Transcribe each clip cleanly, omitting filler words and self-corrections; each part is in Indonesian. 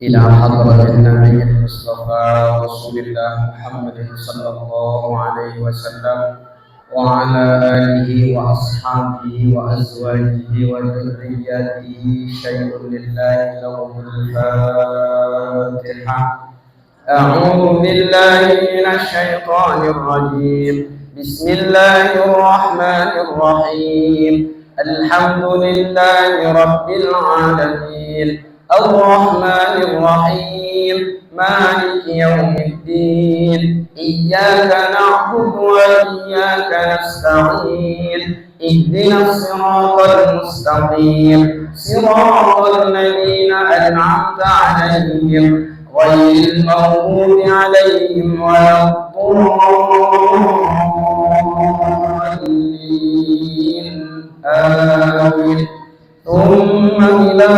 إلى حضرة النبي المصطفى رسول الله محمد صلى الله عليه وسلم وعلى آله وأصحابه وأزواجه وذرياته شيء لله لهم الفاتحة. أعوذ بالله من الشيطان الرجيم. بسم الله الرحمن الرحيم. الحمد لله رب العالمين الرحمن الرحيم مالك يوم الدين إياك نعبد وإياك نستعين اهدنا الصراط المستقيم صراط الذين أنعمت عليهم غير المغضوب عليهم ولا الضالين آمين. ثم إلى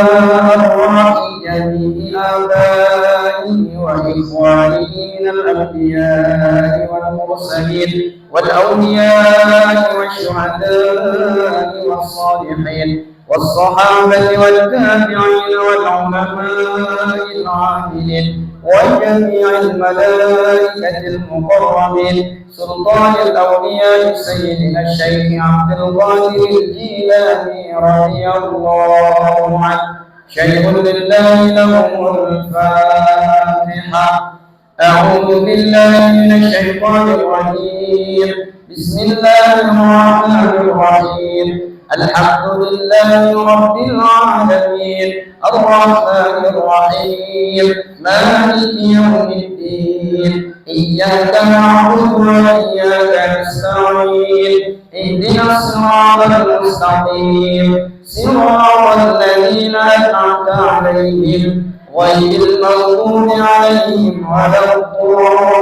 أرواح جميع آبائه وإخوانه من الأنبياء والمرسلين والأولياء والشهداء والصالحين والصحابة والتابعين والعلماء العاملين وجميع الملائكة المقربين سلطان الأولياء سيدنا الشيخ عبد القادر الجيلاني رضي الله عنه شيخ لله لهم الفاتحة. أعوذ بالله من الشيطان الرجيم. بسم الله الرحمن الرحيم. الحمد لله رب العالمين الرحمن الرحيم مالك يوم الدين إياك نعبد وإياك نستعين اهدنا الصراط المستقيم صراط الذين أنعمت عليهم غير المغضوب عليهم ولا الضالين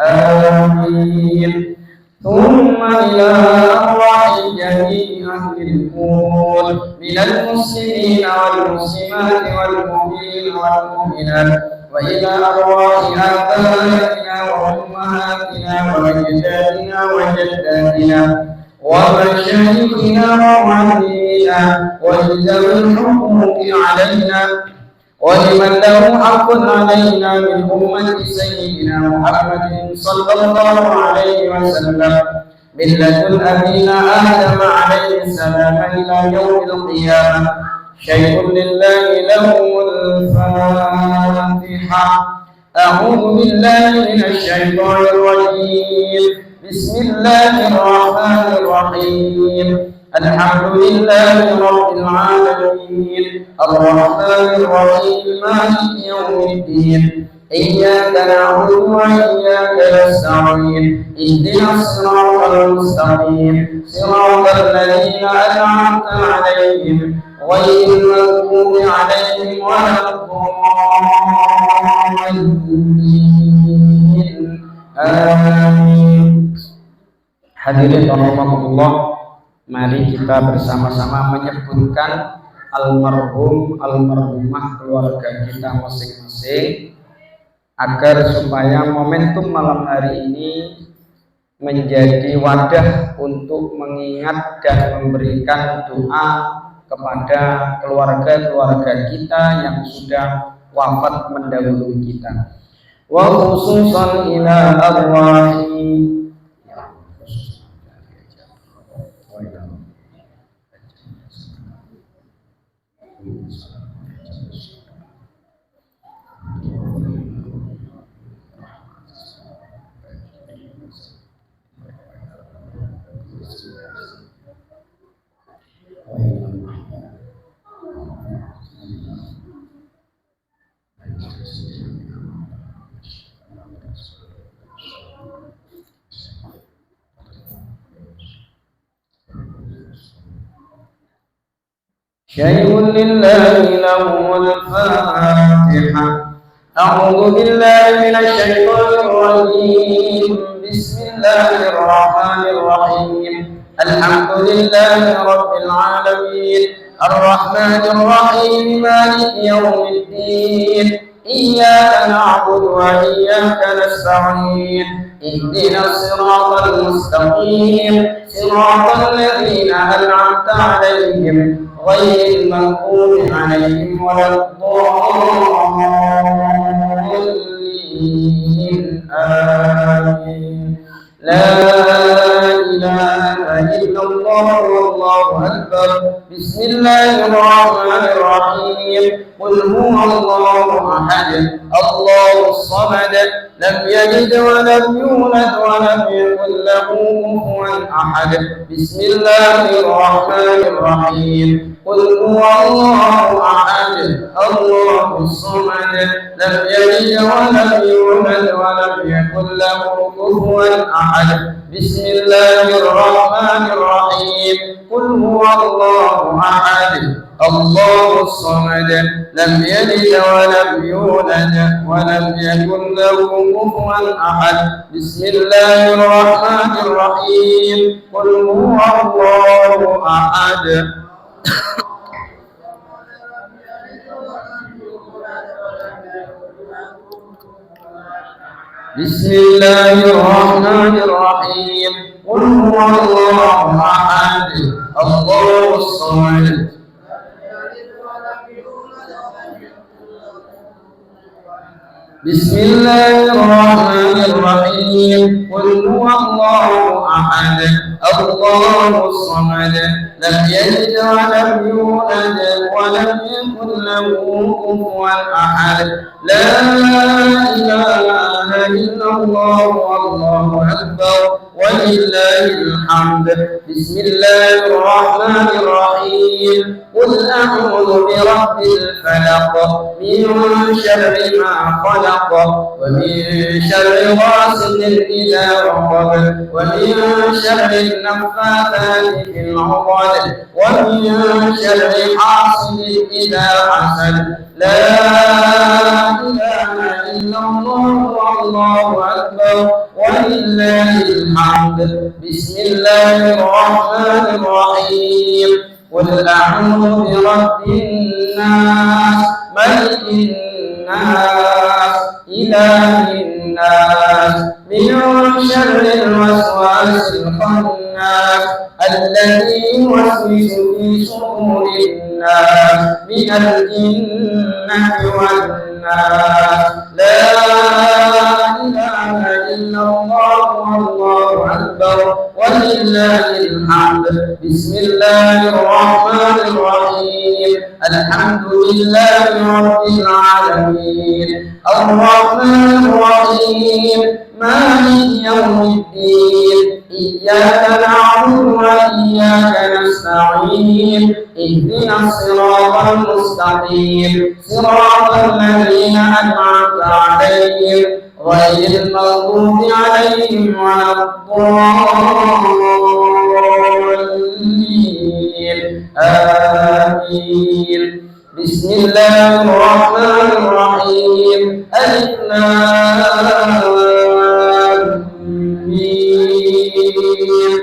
آمين. ثم إلى أرواح جميع أهل الكون من المسلمين والمسلمات والمؤمنين والمؤمنات وإلى أرواح آبائنا وأمهاتنا وأجدادنا وجداتنا ومشايخنا ومعلمينا ولذوي الحقوق علينا ولمن له حق علينا من أمة سيدنا محمد صلى الله عليه وسلم من لدن أبينا آدم عليه السلام إلى يوم القيامة شيء لله لهم الفاتحة. أعوذ بالله من الشيطان الرجيم. بسم الله الرحمن الرحيم. الحمد لله رب العالمين الرحمن الرحيم مالك يوم الدين إياك نعبد وإياك نستعين اهدنا الصراط المستقيم صراط الذين أنعمت عليهم غير المغضوب عليهم ولا الضالين آمين. Hadirin rahimakumullah, mari kita bersama-sama menyebutkan almarhum almarhumah keluarga kita masing-masing agar supaya momentum malam hari ini menjadi wadah untuk mengingat dan memberikan doa kepada keluarga-keluarga kita yang sudah wafat mendahului kita. Wa khususan ila arwahi شيء لله لهم الفاتحة. أعوذ بالله من الشيطان الرجيم. بسم الله الرحمن الرحيم. الحمد لله رب العالمين الرحمن الرحيم مالك يوم الدين إياك نعبد وإياك نستعين اهدنا الصراط المستقيم صراط الذين أنعمت عليهم غير المغضوب عليهم ولا الضالين آمين. لا إله إلا الله والله أكبر. بسم الله الرحمن الرحيم. قل هو الله أحد الله الصمد لم يلد ولم يولد ولم يكن له كفوا أحد. بسم الله الرحمن الرحيم. قل هو الله أحد الله الصمد لم يلد ولم يولد ولم يكن له كفوا أحد. بسم الله الرحمن الرحيم. قل هو الله أحد الله الصمد لم يلد ولم يولد ولم يكن له كفوا أحد. بسم الله الرحمن الرحيم. قل هو الله أحد بسم الله الرحمن الرحيم. قل هو الله أحد الله الصمد بسم الله الرحمن الرحيم. قل هو الله أحد الله الصمد لم يلد ولم يولد ولم يكن له كفوا أحد. لا إله إلا الله والله أكبر ولله الحمد. بسم الله الرحمن الرحيم. قل أعوذ برب الفلق من شر ما خلق ومن شر غاسق إذا وقب ومن شر النفاثات في العقد ومن شر حاسد إذا حسد. لا إله إلا الله والله أكبر ولله الحمد. بسم الله الرحمن الرحيم. قل أعوذ برب الناس ملك الناس إله الناس من شر الوسواس الخناس الذي يوسوس في صدور الناس من الجنة والناس. لا إله إلا الله والله أكبر ولله الحمد. بسم الله الرحمن الرحيم. الحمد لله رب العالمين الرحمن الرحيم مالك يوم الدين إياك نعبد وإياك نستعين اهدنا الصراط المستقيم صراط الذين أنعمت عليهم غير المغضوب عليهم ولا الضالين آمين. بسم الله الرحمن الرحيم. ألف لام ميم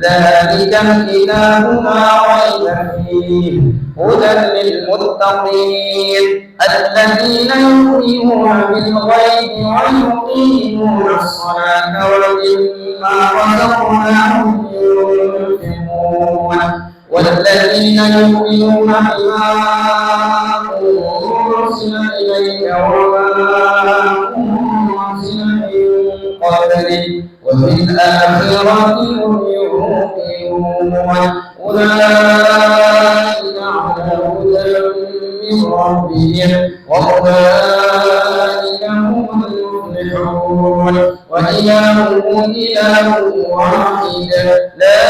ذلك الكتاب لا ريب فيه هدى للمتقين الذين يؤمنون بالغيب ويقيمون الصلاة ومما رزقناهم ينفقون والذين يؤمنون بما أرسل إليك وما أرسل من قبلك وبالآخرة هم يوقنون أولئك على هدى من ربهم وأولئك هم المفلحون. وإلهكم إله واحد لا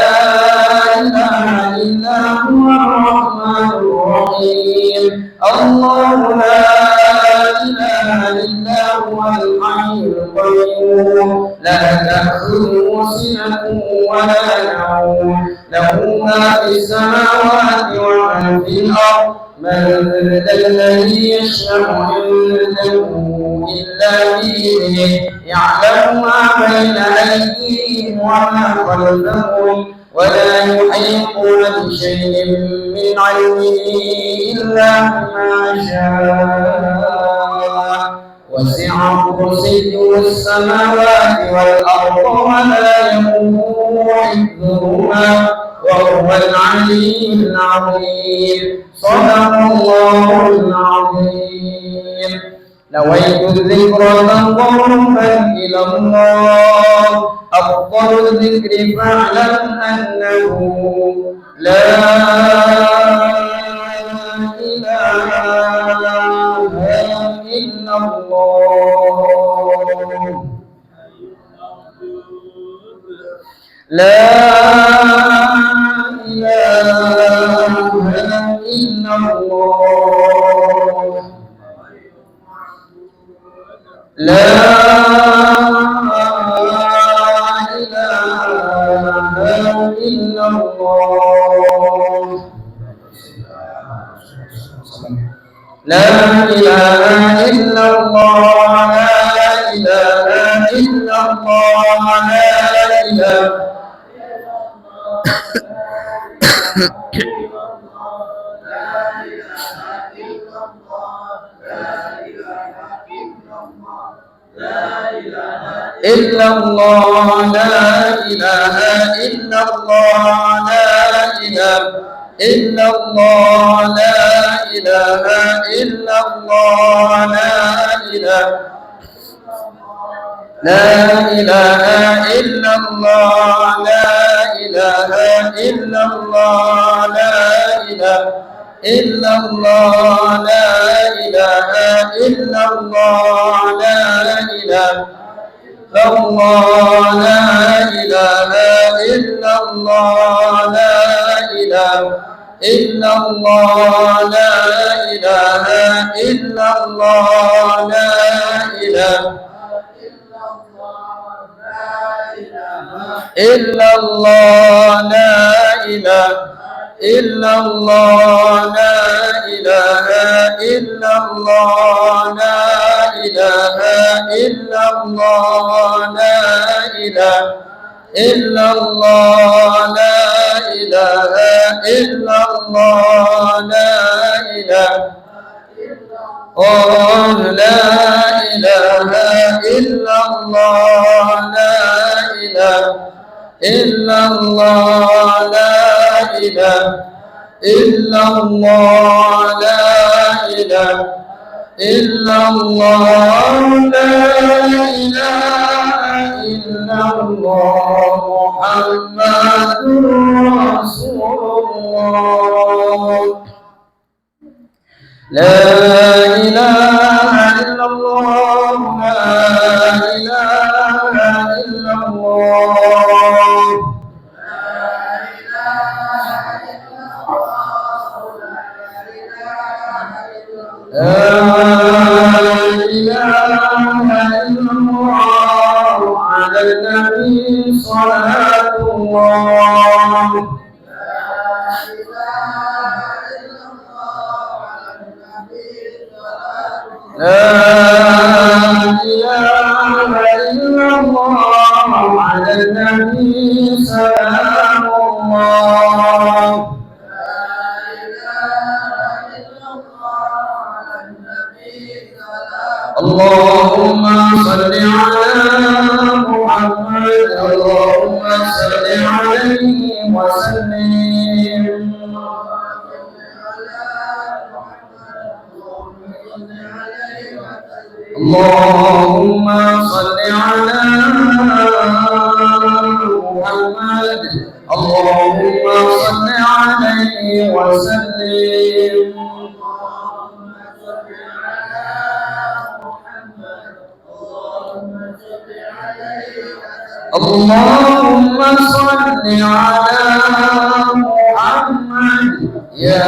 إله إلا هو الرحمن الرحيم. الله لا إله إلا هو الحي القيوم لا تأخذه سنة ولا نوم له ما في السماوات وما في الأرض من ذا الذي يشفع عنده إلا بإذنه يعلم ما بين أيديهم وما خلفهم ولا يحيطون بشيء من علمه إلا بما شاء وسع كرسيه السماوات والأرض ولا يؤوده حفظهما وهو العلي العظيم. صدق الله العظيم. نويت الذكر تقربا إلى الله. أفضل الذكر فاعلم أنه لا إله إلا الله. لا إله إلا الله. لا إله إلا الله. لا إله إلا الله. لا إله إلا الله. لا إله إلا الله. لا إله إلا الله. لا إله إلا الله. لا إله إلا الله. لا إله إلا الله. لا إله إلا الله. لا إله إلا الله. لا إله إلا الله. لا إله الله. لا إله إلا الله. لا إله إلا الله. لا إله إلا الله. لا إله إلا الله. لا إله إلا الله. لا إله إلا الله. لا إله إلا الله. لا إله إلا الله. لا إله إلا الله. لا إله لا إله إلا الله. لا إله إلا الله. لا إله إلا الله. لا إله إلا الله. لا إله إلا الله. محمد رسول الله. لا إله إلا الله. لا إله إلا الله. لا إله إلا الله. على النبي صلاة الله. لا إله إلا الله. على النبي سلام الله. اللهم صل على محمد. اللهم صل عليه وسلم. اللهم صل على محمد. اللهم صل عليه وسلم. اللهم صل على محمد. يا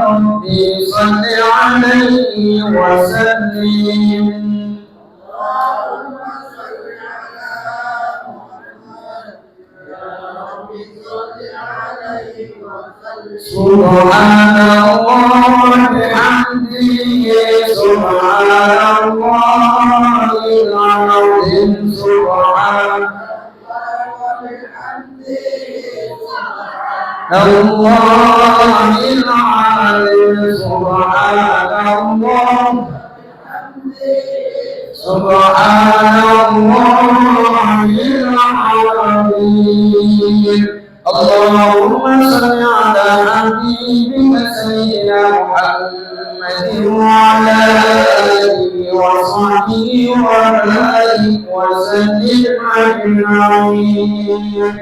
ربي صل عليه وسلم. سبحان الله بحمده. سبحان الله العظيم. سبحان الله العظيم. سبحان الله. سبحان الله العظيم. اللهم صل على حبيبك سيدنا محمد وعلى آله وصحبه وبارك وسلم أجمعين.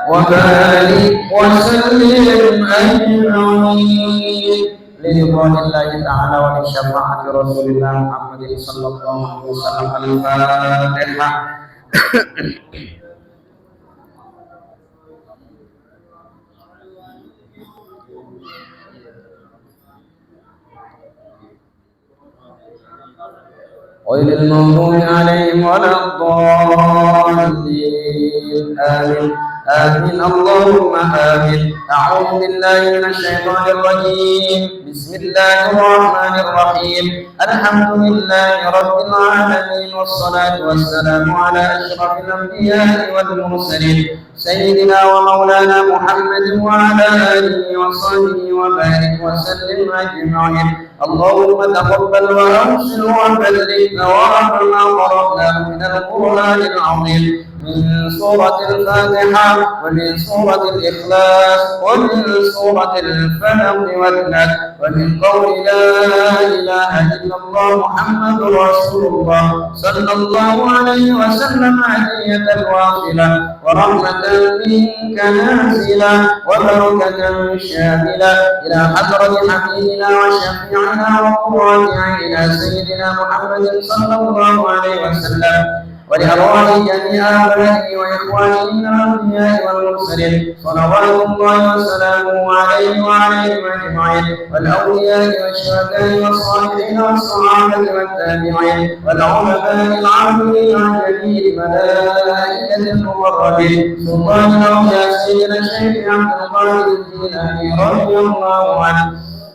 وبارك وسلم أجمعين لرضوان الله تعالى ولشفاعة رسول الله محمد صلى الله عليه وسلم. الفاتحة. غير المغضوب عليهم ولا الضالين. آمين آمين اللهم آمين. أعوذ بالله من الشيطان الرجيم. بسم الله الرحمن الرحيم. الحمد لله رب العالمين والصلاة والسلام على أشرف الأنبياء والمرسلين سيدنا ومولانا محمد وعلى آله وصحبه وبارك وسلم أجمعين. اللهم تقبل وأرسل وبلغ ثواب ما قرأناه من القرآن العظيم، من سورة الفاتحة ومن سورة الإخلاص ومن سورة الفلق والناس ومن قول لا إله إلا الله محمد رسول الله صلى الله عليه وسلم هدية واصلة ورحمة منك نازلة وبركة شاملة إلى حضرة حبيبنا وشفيعنا وقرة عيننا سيدنا محمد صلى الله عليه وسلم، ولأرواح جميع آبائه وإخوانه من الأنبياء والمرسلين صلوات الله وسلامه عليه وعليهم أجمعين، والأولياء والشهداء والصالحين والصحابة والتابعين والعلماء العاملين عن جميع الملائكة المقربين سلطان الأولياء سيدنا الشيخ عبد القادر الجيلاني رضي الله عنه،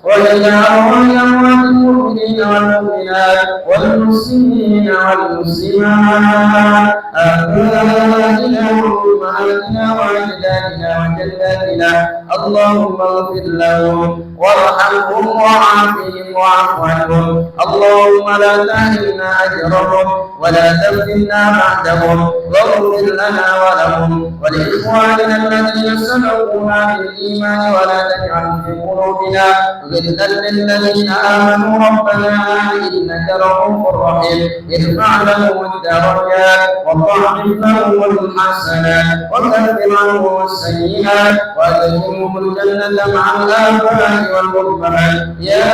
وإلى أرواح أموات المؤمنين والمؤمنات والمسلمين والمسلمات آبائنا وأمهاتنا وأجدادنا وجداتنا اللهم اغفر لهم وارحمهم وعافهم واعف عنهم. اللهم لا تحرمنا أجرهم ولا تفتنا بعدهم، واغفر لنا ولهم ولإخواننا الذين سبقونا بالإيمان ولا تجعل في قلوبنا غلا للذين آمنوا ربنا إنك رؤوف رحيم. ارفع لهم الدرجات وضاعف لهم الحسنات وكفر عنهم السيئات وأدخلهم الجنة مع الآباء والأمهات. يا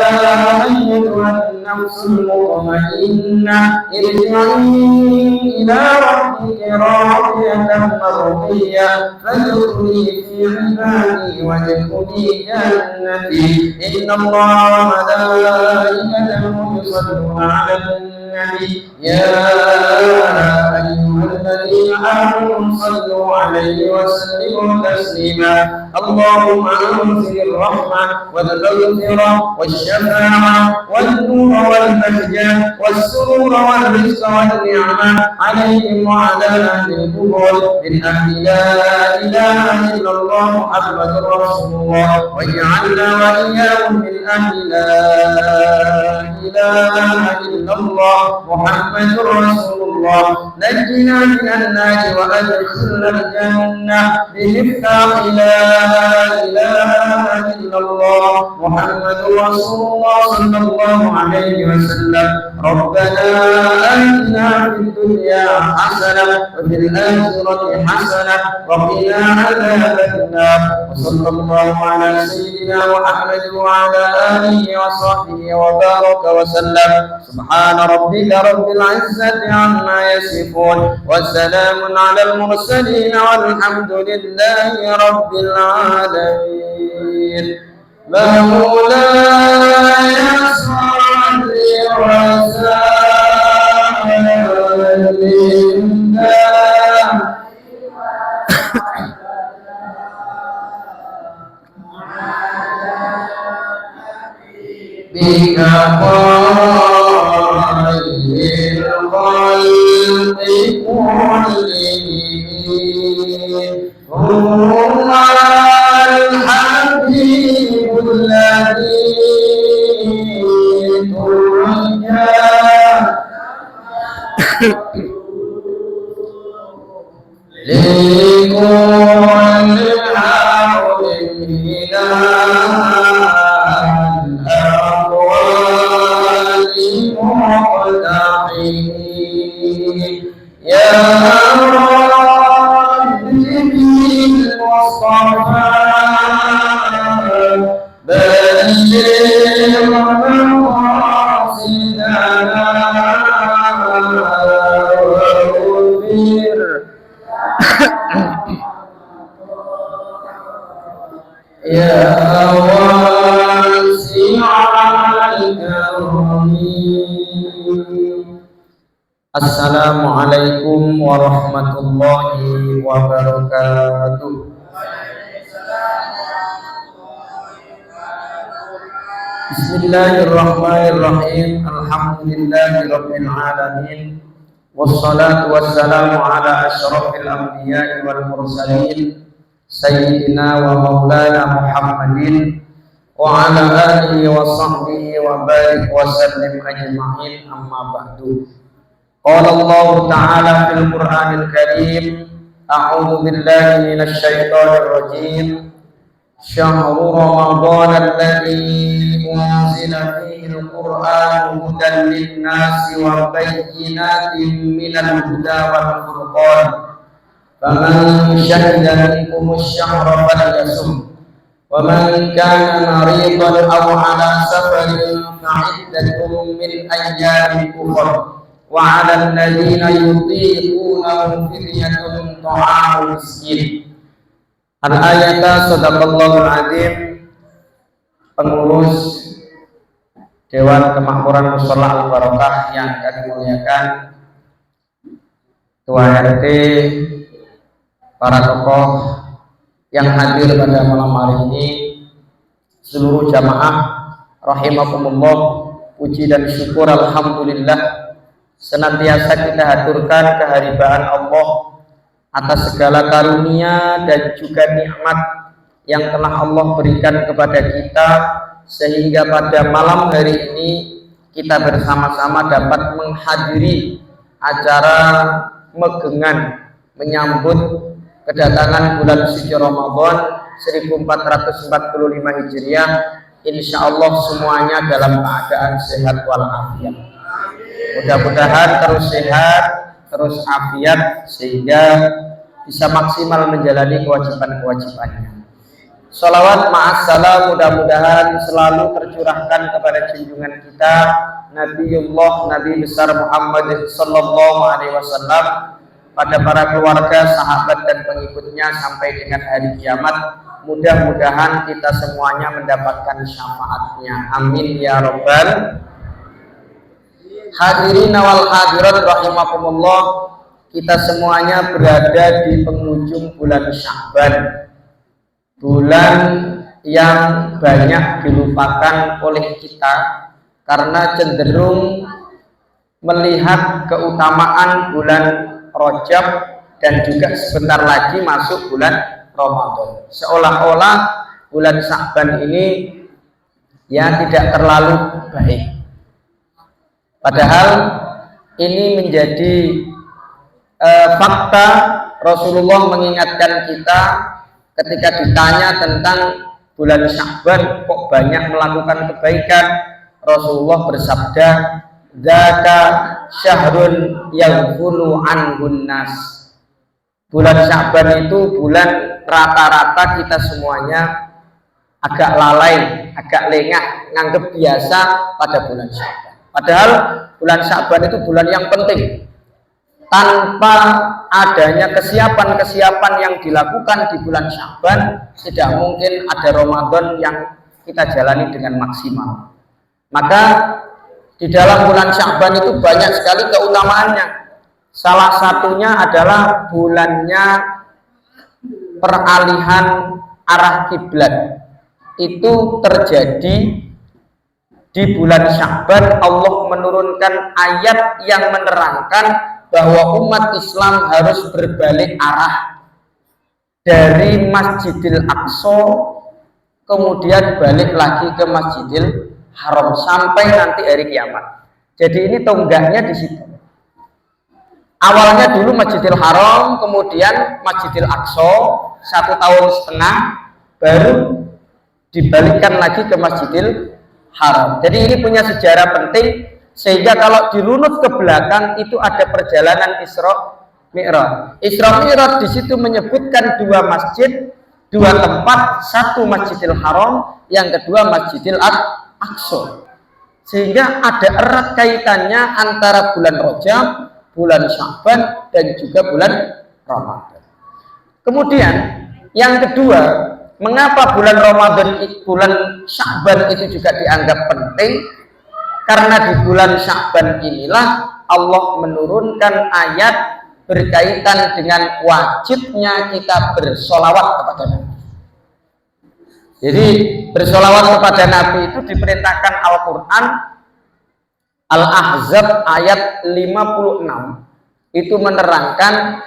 أيتها النفس المطمئنة ارجعي إلى ربك راضية مرضية فادخلي في عبادي وادخلي جنتي. إن الله وملائكته يصلون على النبي يا أيها الذين آمنوا صلوا عليه وسلموا تسليما. اللهم أنزل الرحمة والمغفرة والشفاعة والنور والبهجة والسرور والرزق والنعمة عليهم وعلى أهل القبور من أهل لا إله إلا الله محمد رسول الله، واجعلنا وإياهم من أهل لا إله إلا الله محمد رسول الله. نجنا من النار وأدخلنا الجنة بمفتاح لا إله إلا الله محمد رسول الله صلى الله عليه وسلم. ربنا آتنا في الدنيا حسنة وفي الآخرة حسنة وقنا عذاب النار. وصلى الله على سيدنا محمد وعلى آله وصحبه وبارك وسلم. سبحان ربك رب العزة عما يصفون وسلام على المرسلين والحمد لله رب العالمين. مولاي صل وسلم بك خير الخلق كلهم. هو الحبيب الذي ترجى لكل حول من الأموال مقتحمين يا ربي بالمصطفى بلغ مقاصدنا واغفر يا واسع الكرم. Assalamualaikum warahmatullahi wabarakatuh. Bismillahirrahmanirrahim. Alhamdulillahirabbil alamin. Wassalatu wassalamu ala asyrafil anbiya'i wal mursalin sayyidina wa maulana Muhammadin wa ala alihi wa sahbihi wa barik wa sallim ajma'in, amma ba'du. Qala Allah ta'ala fil Qur'anil Karim, a'udzu billahi minasy syaithanir rajim. Syahrul Ramadan alladzi unzila fihi al-Qur'an hudan lin-nasi wa bayyinatin minal huda wal furqan. Faman syahida minkum asy-syahra falyasum. Wa man kana maridan aw 'ala safarin fa'iddatun min ayyamin ukhra. Wa 'alal ladzina yutiqunahu fidyatun ta'amu miskin. Al-ayata sadaqallahul azim. Pengurus Dewan Kemakmuran Mushola Al-Barokah yang kami muliakan, Ketua RT, para tokoh yang hadir pada malam hari ini, seluruh jamaah rahimakumullah, puji dan syukur alhamdulillah senantiasa kita haturkan kehadiran Allah atas segala karunia dan juga nikmat yang telah Allah berikan kepada kita, sehingga pada malam hari ini kita bersama-sama dapat menghadiri acara megengan menyambut kedatangan bulan suci Ramadan 1445 Hijriah. Insya Allah semuanya dalam keadaan sehat walafiat. Mudah-mudahan terus sehat, terus afiat, sehingga bisa maksimal menjalani kewajiban-kewajibannya. Sholawat ma'assalam mudah-mudahan selalu tercurahkan kepada junjungan kita Nabiullah Nabi besar Muhammad sallallahu alaihi wasallam, pada para keluarga, sahabat dan pengikutnya sampai dengan hari kiamat. Mudah-mudahan kita semuanya mendapatkan syafaatnya. Amin ya rabbal hadirin wal hadirat rahimakumullah. Kita semuanya berada di penghujung bulan Sya'ban, bulan yang banyak dilupakan oleh kita karena cenderung melihat keutamaan bulan Rajab dan juga sebentar lagi masuk bulan Ramadan. Seolah-olah bulan Sya'ban ini ya tidak terlalu baik. Padahal ini menjadi fakta. Rasulullah mengingatkan kita ketika ditanya tentang bulan Sya'ban kok banyak melakukan kebaikan. Rasulullah bersabda, "Dzaka syahrun yaghfulu anhun nas." Bulan Sya'ban itu bulan rata-rata kita semuanya agak lalai, agak lengah, nganggap biasa pada bulan Sya'ban. Padahal bulan Sya'ban itu bulan yang penting. Tanpa adanya kesiapan-kesiapan yang dilakukan di bulan Sya'ban, tidak mungkin ada Ramadan yang kita jalani dengan maksimal. Maka di dalam bulan Sya'ban itu banyak sekali keutamaannya. Salah satunya adalah bulannya peralihan arah kiblat. Itu terjadi di bulan Sya'ban. Allah menurunkan ayat yang menerangkan bahwa umat Islam harus berbalik arah dari Masjidil Aqsa, kemudian balik lagi ke Masjidil Haram sampai nanti hari kiamat. Jadi ini tonggaknya di situ. Awalnya dulu Masjidil Haram, kemudian Masjidil Aqsa 1,5 tahun, baru dibalikkan lagi ke Masjidil Haram. Jadi ini punya sejarah penting, sehingga kalau dirunut ke belakang itu ada perjalanan Isra Mi'raj. Isra Mi'raj di situ menyebutkan dua masjid, dua tempat, satu Masjidil Haram, yang kedua Masjidil Aqsa. Sehingga ada erat kaitannya antara bulan Rajab, bulan Sya'ban, dan juga bulan Ramadan. Kemudian yang kedua, mengapa bulan Ramadan, bulan Sya'ban itu juga dianggap penting? Karena di bulan Sya'ban inilah Allah menurunkan ayat berkaitan dengan wajibnya kita bersolawat kepada Nabi. Jadi bersolawat kepada Nabi itu diperintahkan Al-Quran Al-Ahzab ayat 56. Itu menerangkan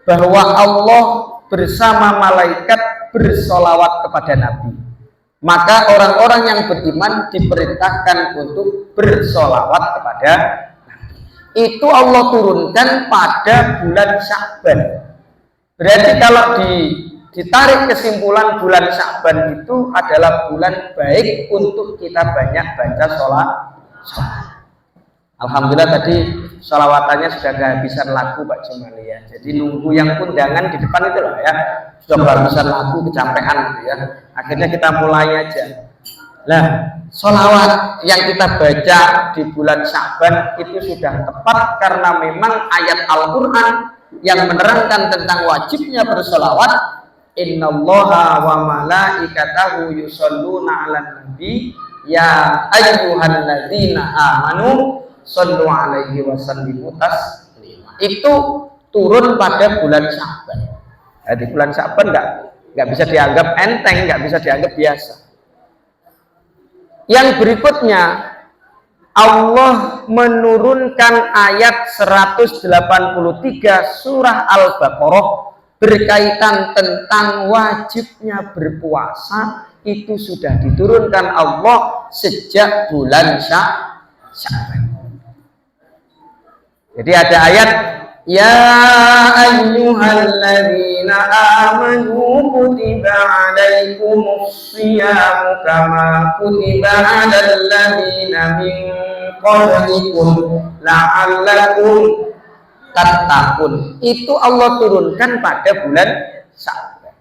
bahwa Allah bersama malaikat bersolawat kepada Nabi. Maka orang-orang yang beriman diperintahkan untuk bersolawat kepada Nabi. Itu Allah turunkan pada bulan Sya'ban. Berarti kalau ditarik kesimpulan, bulan Sya'ban itu adalah bulan baik untuk kita banyak baca sholat. Alhamdulillah tadi sholawatannya sudah kehabisan lagu Pak Jumali ya. Jadi nunggu yang undangan di depan itu loh ya, sudah kehabisan lagu, kecapean gitu ya. Akhirnya kita mulai aja. Nah, sholawat yang kita baca di bulan Sya'ban itu sudah tepat karena memang ayat Al-Quran yang menerangkan tentang wajibnya bersolawat. Innallaha wa malaikatahu yusholluna 'alan nabi ya ayyuhalladzina amanu shollu 'alaihi wa sallimu taslima. Itu turun pada bulan Sya'ban. Nah, di bulan Sya'ban nggak bisa dianggap enteng, nggak bisa dianggap biasa. Yang berikutnya, Allah menurunkan ayat 183 surah Al-Baqarah berkaitan tentang wajibnya berpuasa. Itu sudah diturunkan Allah sejak bulan Sya'ban. Jadi ada ayat ya ayyuhalladzina amanu kutiba alaikumus shiyamu kama kutiba alal ladzina min qablikum la'allakum tattaqun. Itu Allah turunkan pada bulan Sya'ban.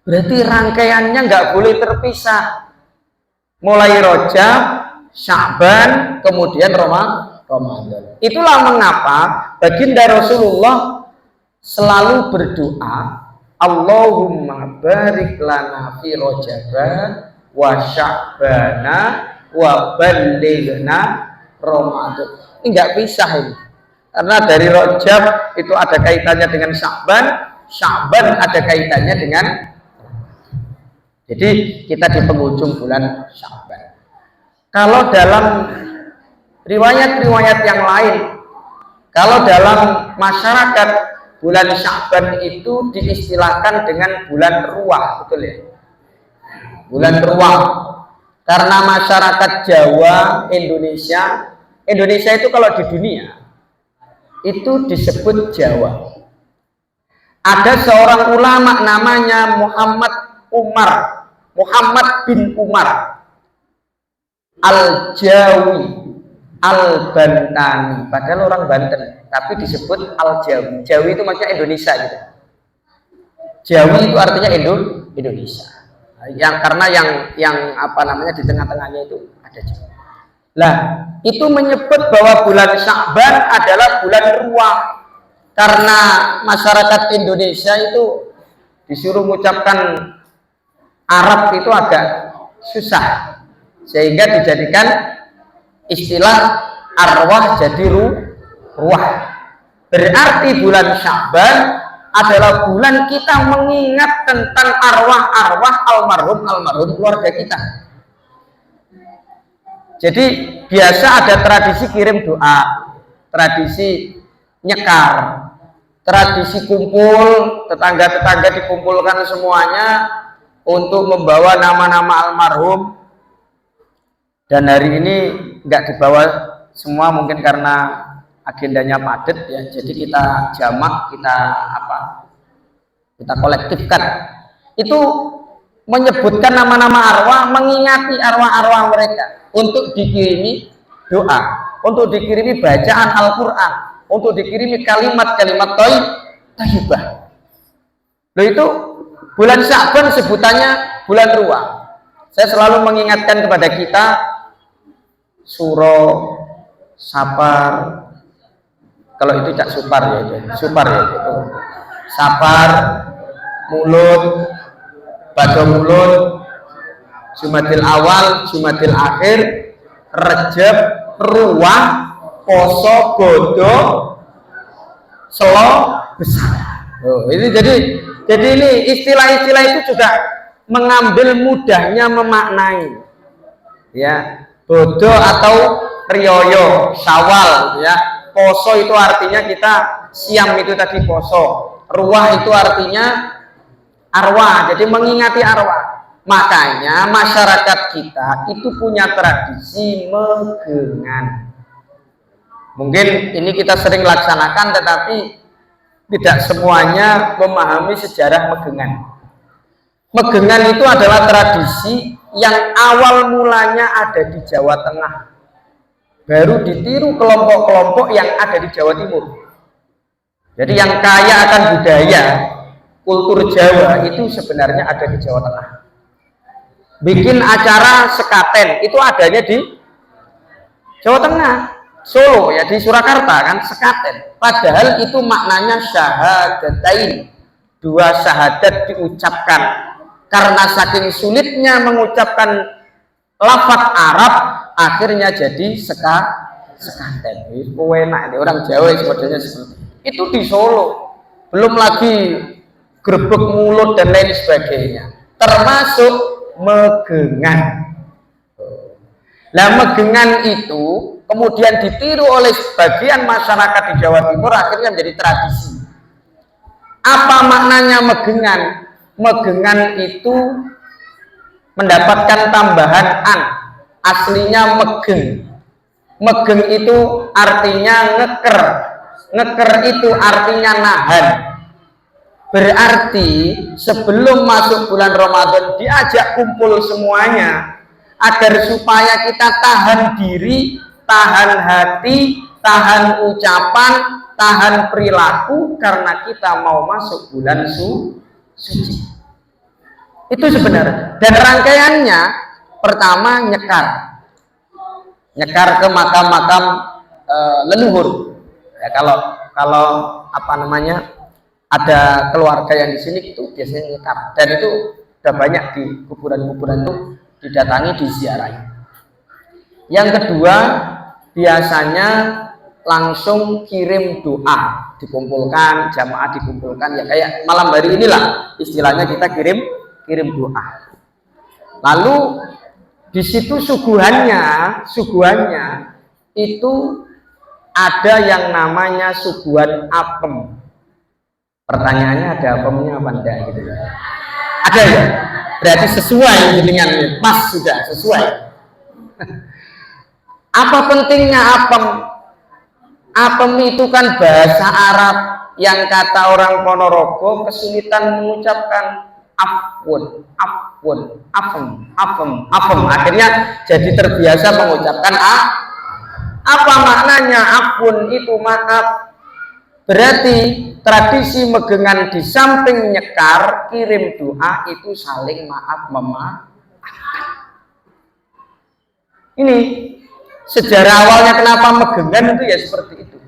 Berarti rangkaiannya nggak boleh terpisah. Mulai Rajab, Sya'ban, kemudian Ramadan. Itulah mengapa baginda Rasulullah selalu berdoa, Allahumma barik lana fi Rajaba wa Sya'bana wa ballighna Ramadan. Ini nggak pisah ini. Karena dari Rajab itu ada kaitannya dengan Sya'ban, Sya'ban ada kaitannya dengan, jadi kita di penghujung bulan Sya'ban. Kalau dalam riwayat-riwayat yang lain, kalau dalam masyarakat bulan Sya'ban itu diistilahkan dengan bulan ruah, betul ya? Bulan ruah. Karena masyarakat Jawa, Indonesia itu kalau di dunia itu disebut Jawa. Ada seorang ulama namanya Muhammad bin Umar Al-Jawi Al-Bantani, padahal orang Banten tapi disebut Al-Jawi. Jawi itu maksudnya Indonesia gitu. Jawi itu artinya Indonesia. Karena yang apa namanya di tengah-tengahnya itu ada Jawa. Lah, itu menyebut bahwa bulan Sya'ban adalah bulan ruah. Karena masyarakat Indonesia itu disuruh mengucapkan Arab itu agak susah. Sehingga dijadikan istilah arwah jadi ruah. Berarti bulan Sya'ban adalah bulan kita mengingat tentang arwah-arwah almarhum keluarga kita. Jadi biasa ada tradisi kirim doa, tradisi nyekar, tradisi kumpul, tetangga-tetangga dikumpulkan semuanya untuk membawa nama-nama almarhum. Dan hari ini nggak dibawa semua mungkin karena agendanya padat ya, jadi kita jamak, kita kolektifkan. Itu menyebutkan nama-nama arwah, mengingati arwah-arwah mereka untuk dikirimi doa, untuk dikirimi bacaan Al-Quran, untuk dikirimi kalimat-kalimat thayyibah. Loh, itu bulan Sya'ban sebutannya bulan ruah. Saya selalu mengingatkan kepada kita suro, sapar, kalau itu cak supar ya, supar ya gitu. Sapar, mulut, Bado mulut, Jumadil awal, Jumadil akhir, Rejab, ruah, poso, bodo, selo, besar. Oh, ini jadi ini istilah-istilah itu juga mengambil mudahnya memaknai. Ya, bodo atau rioyo, syawal, ya. Poso itu artinya kita siam itu tadi poso. Ruah itu artinya arwah, jadi mengingati arwah. Makanya masyarakat kita itu punya tradisi megengan. Mungkin ini kita sering laksanakan, tetapi tidak semuanya memahami sejarah megengan. Megengan itu adalah tradisi yang awal mulanya ada di Jawa Tengah, baru ditiru kelompok-kelompok yang ada di Jawa Timur. Jadi yang kaya akan budaya, kultur Jawa itu sebenarnya ada di Jawa Tengah. Bikin acara sekaten itu adanya di Jawa Tengah, Solo ya, di Surakarta kan sekaten. Padahal itu maknanya syahadatain, dua syahadat diucapkan. Karena saking sulitnya mengucapkan lafaz Arab, akhirnya jadi sekaten. Itu enak, orang Jawa modelnya seperti itu di Solo. Belum lagi grebek mulut dan lain sebagainya, termasuk megengan. Nah, megengan itu kemudian ditiru oleh sebagian masyarakat di Jawa Timur, akhirnya menjadi tradisi. Apa maknanya megengan? Megengan itu mendapatkan tambahan an, aslinya megeng. Megeng itu artinya ngeker. Ngeker itu artinya nahan. Berarti sebelum masuk bulan Ramadan diajak kumpul semuanya agar supaya kita tahan diri, tahan hati, tahan ucapan, tahan perilaku, karena kita mau masuk bulan suci. Itu sebenarnya. Dan rangkaiannya pertama nyekar ke makam-makam leluhur. Ya, kalau apa namanya, ada keluarga yang di sini itu biasanya nyekar, dan itu udah banyak di kuburan-kuburan itu didatangi, diziarahi. Yang kedua, biasanya langsung kirim doa, dikumpulkan, jamaah dikumpulkan, ya kayak malam hari inilah istilahnya, kita kirim doa. Lalu di situ suguhannya itu ada yang namanya suguhan apem. Pertanyaannya, ada apemnya apa enggak gitu ya? Ada ya? Berarti sesuai dengan pas, sudah sesuai. Apa pentingnya apem? Apem itu kan bahasa Arab yang kata orang Ponorogo kesulitan mengucapkan afun. Akhirnya jadi terbiasa mengucapkan apa maknanya afun itu maaf. Berarti tradisi megengan di samping nyekar, kirim doa, itu saling maaf memaafkan. Ini sejarah awalnya kenapa megengan itu ya seperti itu.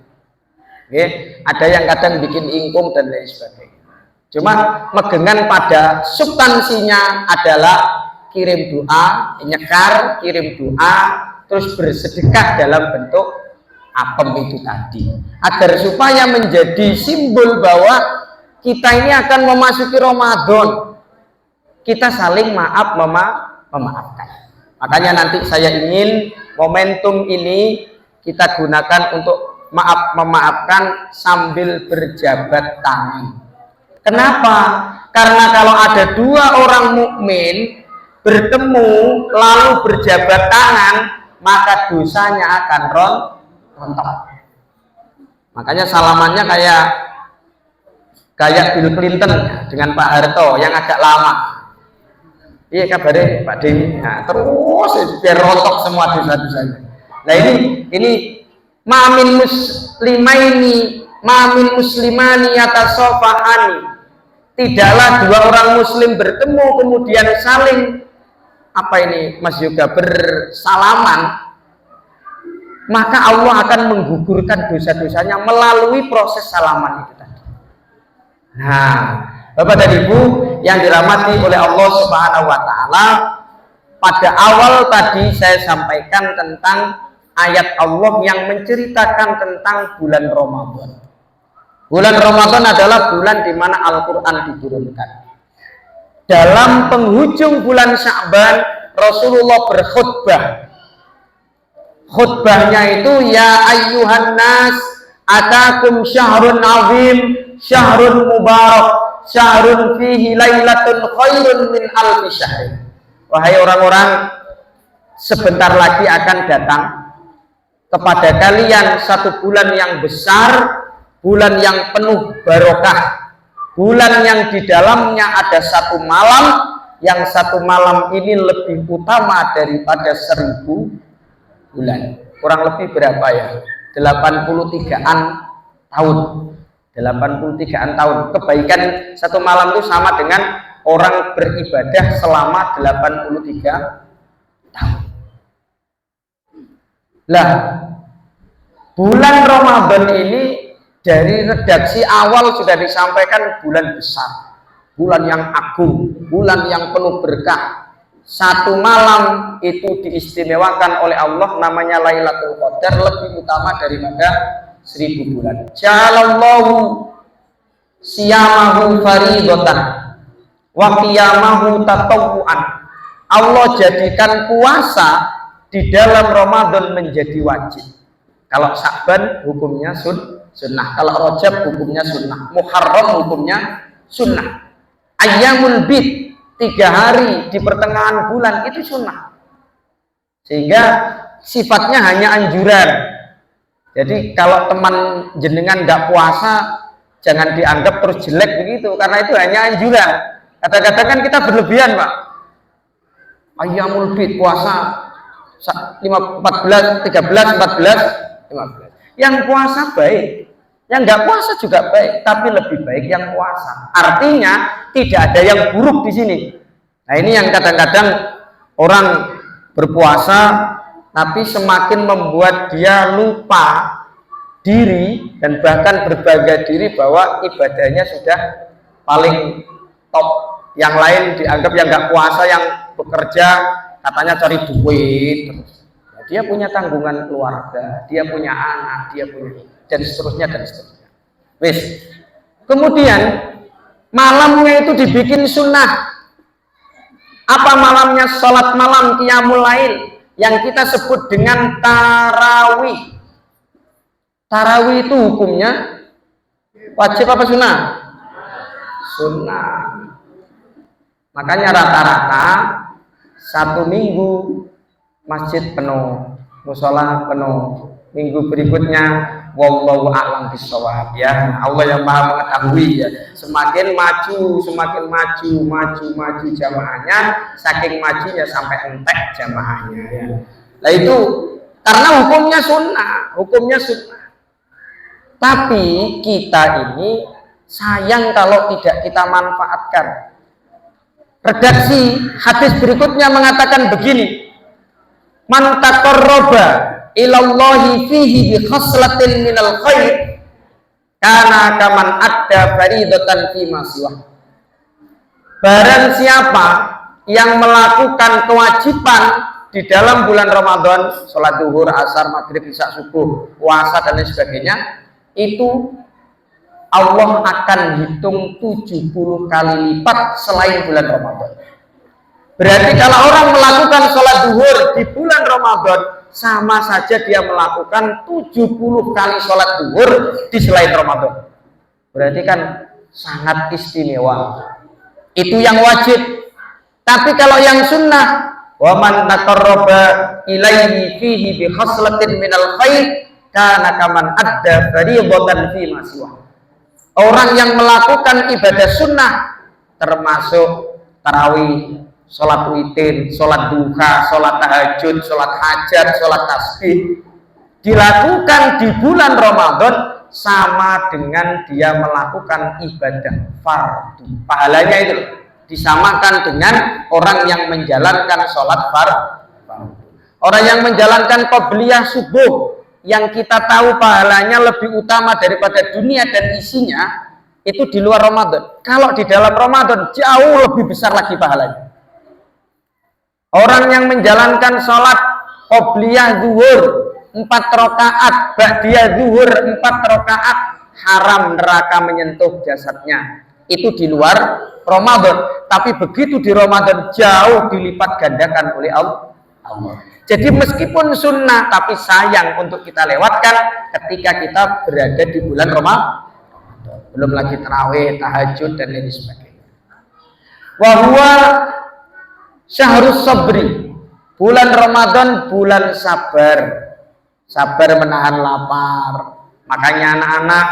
Oke, ada yang kadang bikin ingkung dan lain sebagainya. Cuma megengan pada substansinya adalah kirim doa, nyekar, kirim doa, terus bersedekah dalam bentuk apem itu tadi, agar supaya menjadi simbol bahwa kita ini akan memasuki Ramadan, kita saling memaafkan. Makanya nanti saya ingin momentum ini kita gunakan untuk memaafkan sambil berjabat tangan. Kenapa? Karena kalau ada dua orang mukmin bertemu lalu berjabat tangan, maka dosanya akan rontok. Makanya salamannya kayak Bill Clinton dengan Pak Harto yang agak lama. Iya kabarnya Pak Denny. Nah, terus biar rontok semua dosa-dosanya. Nah ini mamin muslimani yatasofahani. Tidaklah dua orang muslim bertemu kemudian saling Mas Yoga bersalaman, maka Allah akan menggugurkan dosa-dosanya melalui proses salaman itu tadi. Nah, Bapak dan Ibu yang dirahmati oleh Allah Subhanahu wa taala, pada awal tadi saya sampaikan tentang ayat Allah yang menceritakan tentang bulan Ramadan. Bulan Ramadan adalah bulan di mana Al-Qur'an diturunkan. Dalam penghujung bulan Sya'ban, Rasulullah berkhutbah. Khutbahnya itu, ya ayyuhan nas, atakum syahrun azim, syahrun mubarak, syahrun fihi lailatun khairun min alfi syahr. Wahai orang-orang, sebentar lagi akan datang kepada kalian satu bulan yang besar, bulan yang penuh barokah, bulan yang di dalamnya ada satu malam, yang satu malam ini lebih utama daripada 1000 bulan. Kurang lebih berapa ya? 83-an tahun. 83-an tahun. Kebaikan satu malam itu sama dengan orang beribadah selama 83 tahun. Lah, bulan Ramadan ini dari redaksi awal sudah disampaikan bulan besar, bulan yang agung, bulan yang penuh berkah. Satu malam itu diistimewakan oleh Allah, namanya Lailatul Qadar, lebih utama daripada 1000 bulan. Ja'alallahu siyamahu faridatan wa qiyamahu tatawwu'an. Allah jadikan puasa di dalam Ramadan menjadi wajib. Kalau Sya'ban hukumnya sunnah, kalau Rajab hukumnya sunnah, Muharram hukumnya sunnah. Ayyamul bid, 3 hari di pertengahan bulan itu sunnah, sehingga sifatnya hanya anjuran. Jadi kalau teman jenengan nggak puasa, jangan dianggap terus jelek begitu, karena itu hanya anjuran. Kadang-kadang kan kita berlebihan, Pak. Ayyamul bid, puasa 14, 13, 14, 15. Yang puasa baik, yang nggak puasa juga baik, tapi lebih baik yang puasa. Artinya tidak ada yang buruk di sini. Nah, ini yang kadang-kadang orang berpuasa tapi semakin membuat dia lupa diri dan bahkan berbangga diri bahwa ibadahnya sudah paling top. Yang lain dianggap yang nggak puasa, yang bekerja katanya cari duit terus. Nah, dia punya tanggungan keluarga, dia punya anak, dia punya, dan seterusnya dan seterusnya. Wis. Kemudian malamnya itu dibikin sunnah. Apa malamnya? Sholat malam qiyamul lail yang kita sebut dengan tarawih. Tarawih itu hukumnya wajib apa sunnah? Sunnah. Makanya rata-rata 1 minggu masjid penuh, musola penuh. Minggu berikutnya wallahu a'lam bishawab, ya. Allah yang Maha mengetahui, ya. Semakin maju jamaahnya, saking majunya sampai entek jamaahnya, ya. Nah itu karena hukumnya sunnah. Tapi kita ini sayang kalau tidak kita manfaatkan. Redaksi hadis berikutnya mengatakan begini, man taqarraba ilallahi fihi bi khaslatin minal khair kana kaman adda faridatan fi masiwah. Barang siapa yang melakukan kewajiban di dalam bulan Ramadan, sholat duhur, asar, maghrib, isya, subuh, puasa dan lain sebagainya, itu Allah akan hitung 70 kali lipat selain bulan Ramadan. Berarti kalau orang melakukan sholat duhur di bulan Ramadan, sama saja dia melakukan 70 kali sholat duhur di selain Ramadan. Berarti kan sangat istimewa. Itu yang wajib. Tapi kalau yang sunnah, wa man taqarraba ilaihi fihi bi khaslatin minal khair kana kaman adda fardhatan fi ma siwa. Orang yang melakukan ibadah sunnah termasuk tarawih, sholat witir, sholat duha, sholat tahajud, sholat hajat, sholat tasbih dilakukan di bulan Ramadan sama dengan dia melakukan ibadah fardu. Pahalanya itu disamakan dengan orang yang menjalankan sholat fardu. Orang yang menjalankan qobliyah subuh yang kita tahu pahalanya lebih utama daripada dunia dan isinya, itu di luar Ramadan. Kalau di dalam Ramadan jauh lebih besar lagi pahalanya. Orang yang menjalankan sholat qobliyah zuhur 4 rakaat, ba'diyah zuhur 4 rakaat, haram neraka menyentuh jasadnya. Itu di luar Ramadan. Tapi begitu di Ramadan jauh dilipat gandakan oleh Allah. Jadi meskipun sunnah, tapi sayang untuk kita lewatkan ketika kita berada di bulan Ramadan. Belum lagi tarawih, tahajud dan lain sebagainya. Wa huwa syahrus sabri. Bulan Ramadan bulan sabar. Sabar menahan lapar. Makanya anak-anak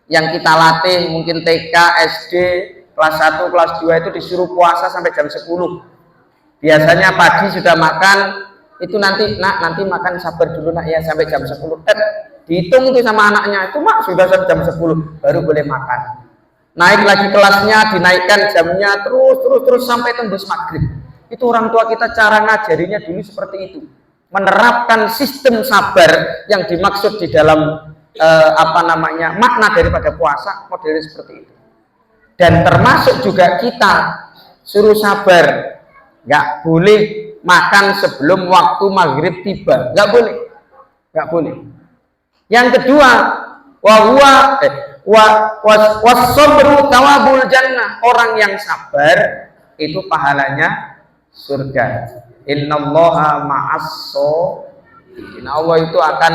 yang kita latih mungkin TK, SD, kelas 1, kelas 2 itu disuruh puasa sampai jam 10. Biasanya pagi sudah makan, itu nanti makan sabar dulu nak ya sampai jam 10. Dihitung itu sama anaknya, itu mak sudah sampai jam 10 baru boleh makan. Naik lagi kelasnya, dinaikkan jamnya terus sampai tembus maghrib. Itu orang tua kita cara ngajarinya dulu seperti itu. Menerapkan sistem sabar yang dimaksud di dalam makna daripada puasa modelnya seperti itu. Dan termasuk juga kita suruh sabar, nggak boleh makan sebelum waktu maghrib tiba, nggak boleh. Yang kedua, wasabru thawabul jannah. Orang yang sabar itu pahalanya surga. Innallaha ma'as-shabirin. Allah itu akan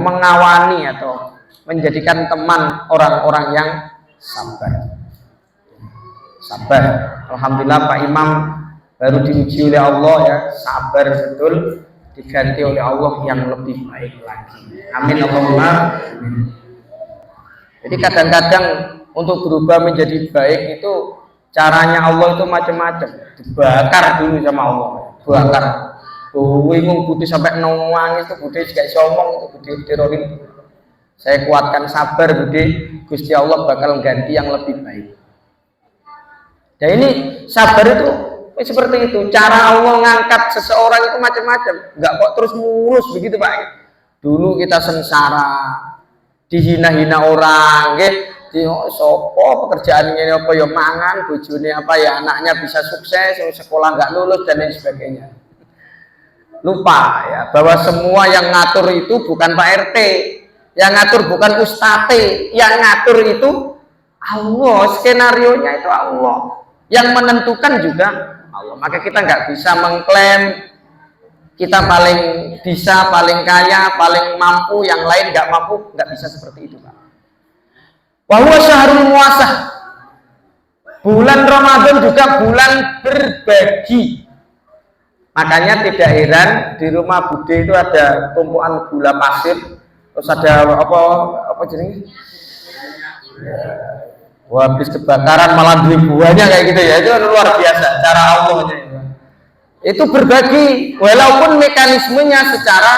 mengawani atau menjadikan teman orang-orang yang sabar. Alhamdulillah Pak Imam baru diuji oleh Allah ya, sabar betul, diganti oleh Allah yang lebih baik lagi. Amin Allahumma amin. Jadi kadang-kadang untuk berubah menjadi baik itu caranya Allah itu macam-macam. Dibakar dulu sama Allah, bakar. Bingung budi sampai nangis itu budi juga somong itu budi terorin. Saya kuatkan sabar budi, Gusti Allah bakal ganti yang lebih baik. Dan ini sabar itu seperti itu. Cara Allah ngangkat seseorang itu macam-macam. Enggak kok terus mulus begitu Pak. Dulu kita sengsara, dihina-hina orang, sopo pekerjaan ini apa ya mangan, bojone apa ya anaknya bisa sukses, sekolah nggak lulus dan lain sebagainya. Lupa ya bahwa semua yang ngatur itu bukan Pak RT, yang ngatur bukan Ustadz, yang ngatur itu Allah, skenarionya itu Allah, yang menentukan juga Allah. Maka kita nggak bisa mengklaim kita paling bisa, paling kaya, paling mampu, yang lain nggak mampu, nggak bisa seperti itu Pak. Wahwa syahrul muasah. Bulan Ramadan juga bulan berbagi. Makanya tidak heran di rumah Bude itu ada tumpuan gula pasir, terus ada apa jenis? Wah, habis kebakaran malah duit buahnya kayak gitu ya. Itu luar biasa cara Allahnya. Itu berbagi walaupun mekanismenya secara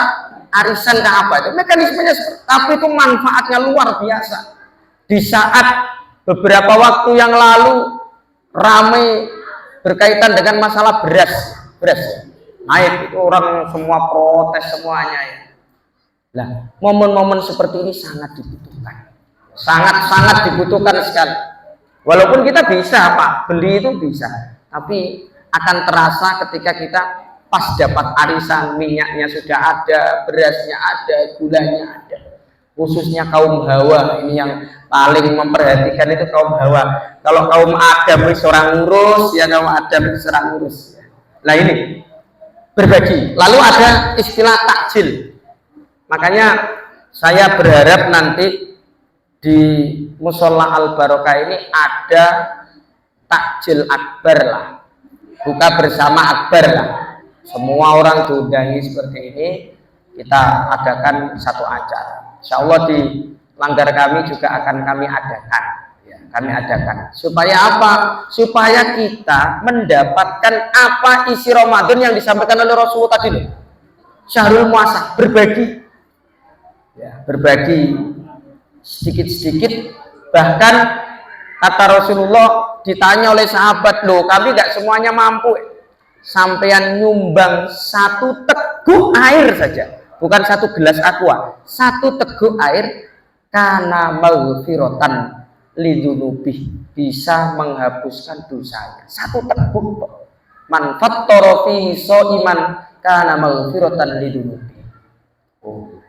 arisan ke apa itu mekanismenya, tapi itu manfaatnya luar biasa. Di saat beberapa waktu yang lalu ramai berkaitan dengan masalah beras naik, itu orang semua protes semuanya ya. Nah, momen-momen seperti ini sangat dibutuhkan, sangat dibutuhkan sekali. Walaupun kita bisa Pak beli itu bisa, tapi akan terasa ketika kita pas dapat arisan, minyaknya sudah ada, berasnya ada, gulanya ada. Khususnya kaum Hawa ini yang paling memperhatikan itu kaum Hawa. Kalau kaum Adam seorang ngurus, ya kaum Adam seorang ngurus. Nah ini berbagi. Lalu ada istilah takjil. Makanya saya berharap nanti di Musola Al Barokah ini ada takjil akbar lah, buka bersama akbar lah. Semua orang diundangi seperti ini. kita adakan satu acara. Insya Allah di Langgar kami juga akan kami adakan. Ya, kami adakan. Supaya apa? Supaya kita mendapatkan apa isi Ramadan yang disampaikan oleh Rasulullah tadi loh. Syahrul Muasah, berbagi. Ya, berbagi sedikit-sedikit. Bahkan kata Rasulullah, ditanya oleh sahabat, loh kami gak semuanya mampu. Sampean nyumbang satu teguk air saja, bukan satu gelas aqua, satu teguk air, karena maghfiratan lidunubi, bisa menghapuskan dosanya. Satu teguk man fattara fihi shaiman kana maghfiratan lidunubi. Oh.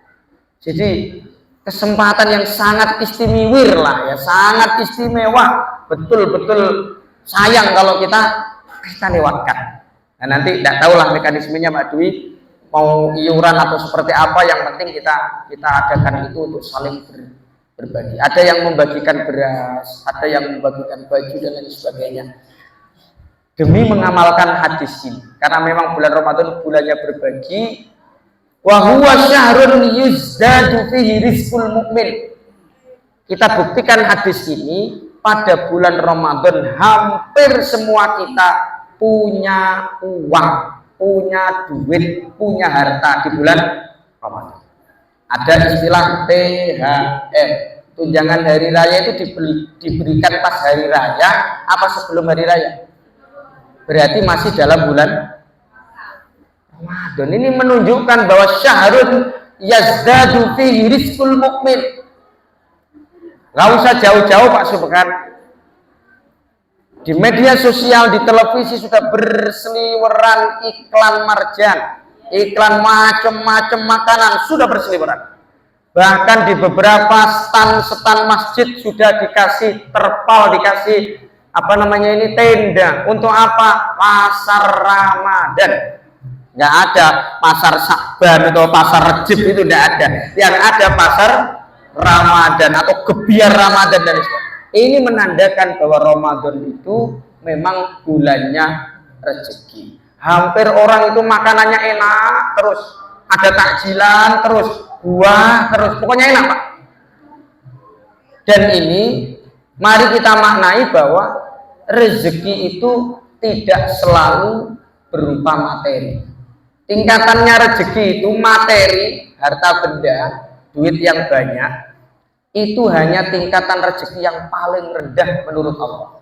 Jadi kesempatan yang sangat istimewir lah ya, sangat istimewa. Betul-betul sayang kalau kita lewatkan. Nah, nanti tidak tahulah mekanismenya Pak Dwi, mau iuran atau seperti apa, yang penting kita adakan itu untuk saling berbagi. Ada yang membagikan beras, ada yang membagikan baju dan lain sebagainya. Demi mengamalkan hadis ini, karena memang bulan Ramadan bulannya berbagi. Wa huwa syahrun yuzdadu fihi rizqul mu'min. Kita buktikan hadis ini, pada bulan Ramadan hampir semua kita punya uang, punya duit, punya harta di bulan Ramadan. Ada istilah THR, tunjangan hari raya itu diberikan pas hari raya apa sebelum hari raya? Berarti masih dalam bulan Ramadan. Ini menunjukkan bahwa syahrun yazdadu fihi rizqul mu'min. Gak usah jauh-jauh Pak Subhan. Di media sosial, di televisi sudah berseliweran iklan marjan, iklan macam-macam makanan sudah berseliweran. Bahkan di beberapa stan masjid sudah dikasih terpal, dikasih apa namanya ini, tenda. Untuk apa? Pasar Ramadan. Nggak ada pasar Sakban atau pasar Rejib, itu nggak ada. Yang ada pasar Ramadan atau gebiar Ramadan dan sebagainya. Ini menandakan bahwa Ramadan itu memang bulannya rezeki. Hampir orang itu makanannya enak terus, ada takjilan terus, buah terus, pokoknya enak Pak. Dan ini mari kita maknai bahwa rezeki itu tidak selalu berupa materi. Tingkatannya rezeki itu materi, harta benda, duit yang banyak, itu hanya tingkatan rezeki yang paling rendah menurut Allah.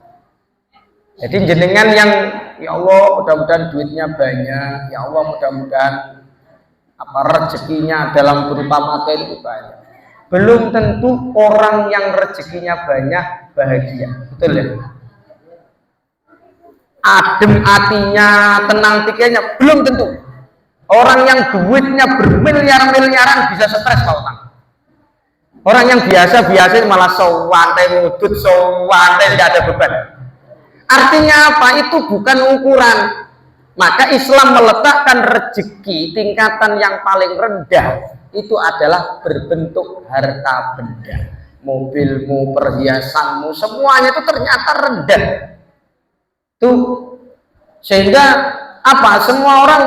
Jadi jenengan yang ya Allah mudah-mudahan duitnya banyak, ya Allah mudah-mudahan apa rezekinya dalam berupa materi itu banyak. Belum tentu orang yang rezekinya banyak bahagia, betul ya? Adem hatinya, tenang pikirnya, belum tentu. Orang yang duitnya bermiliar-miliaran bisa stres kalau utang. Orang yang biasa-biasa malah sowantai ngudut, sowantai tidak ada beban. Artinya apa? Itu bukan ukuran. Maka Islam meletakkan rezeki tingkatan yang paling rendah itu adalah berbentuk harta benda. Mobilmu, perhiasanmu, semuanya itu ternyata rendah. Tuh, sehingga apa? Semua orang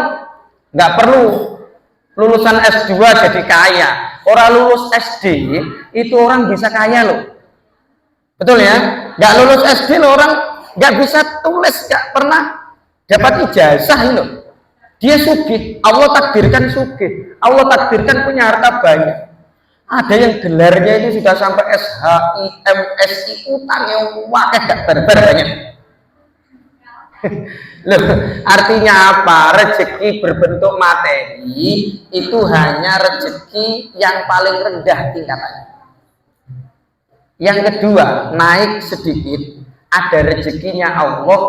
nggak perlu lulusan S2 jadi kaya. Orang lulus SD itu orang bisa kaya loh, betul ya? Nggak lulus SD loh orang nggak bisa tulis, nggak pernah dapat ijazah loh. Dia sugih, Allah takdirkan sugih, Allah takdirkan punya harta banyak. Ada yang gelarnya itu sudah sampai SHI, MSI, utangnya wakil gak barbar banyak. Loh, artinya apa? Rezeki berbentuk materi itu hanya rezeki yang paling rendah tingkatannya. Yang kedua, naik sedikit, ada rezekinya Allah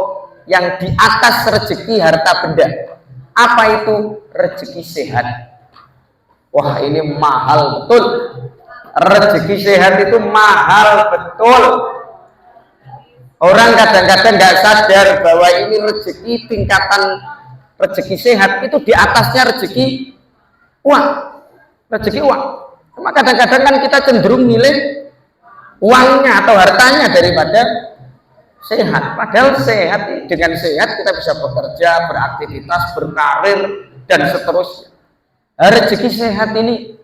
yang di atas rezeki harta benda. Apa itu? Rezeki sehat. Wah, ini mahal betul. Rezeki sehat itu mahal betul. Orang kadang-kadang nggak sadar bahwa ini rezeki, tingkatan rezeki sehat itu di atasnya rezeki uang, rezeki uang. Cuma kadang-kadang kan kita cenderung milih uangnya atau hartanya daripada sehat. Padahal sehat, dengan sehat kita bisa bekerja, beraktivitas, berkarir dan seterusnya. Rezeki sehat ini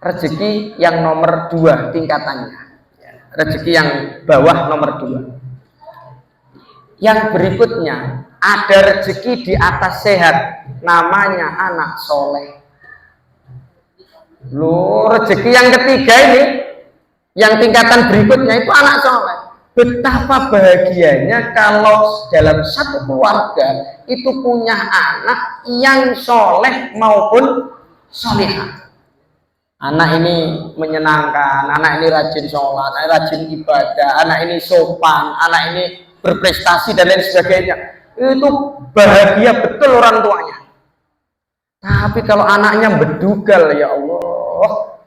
rezeki yang nomor 2 tingkatannya. Rezeki yang bawah nomor 2. Yang berikutnya ada rezeki di atas sehat, namanya anak soleh. Loh, rezeki yang ketiga ini, yang tingkatan berikutnya itu anak soleh. Betapa bahagianya kalau dalam satu keluarga itu punya anak yang soleh maupun solehah. Anak ini menyenangkan, anak ini rajin sholat, anak ini rajin ibadah, anak ini sopan, anak ini berprestasi dan lain sebagainya. Itu bahagia betul orang tuanya. Tapi kalau anaknya bedugal, ya Allah,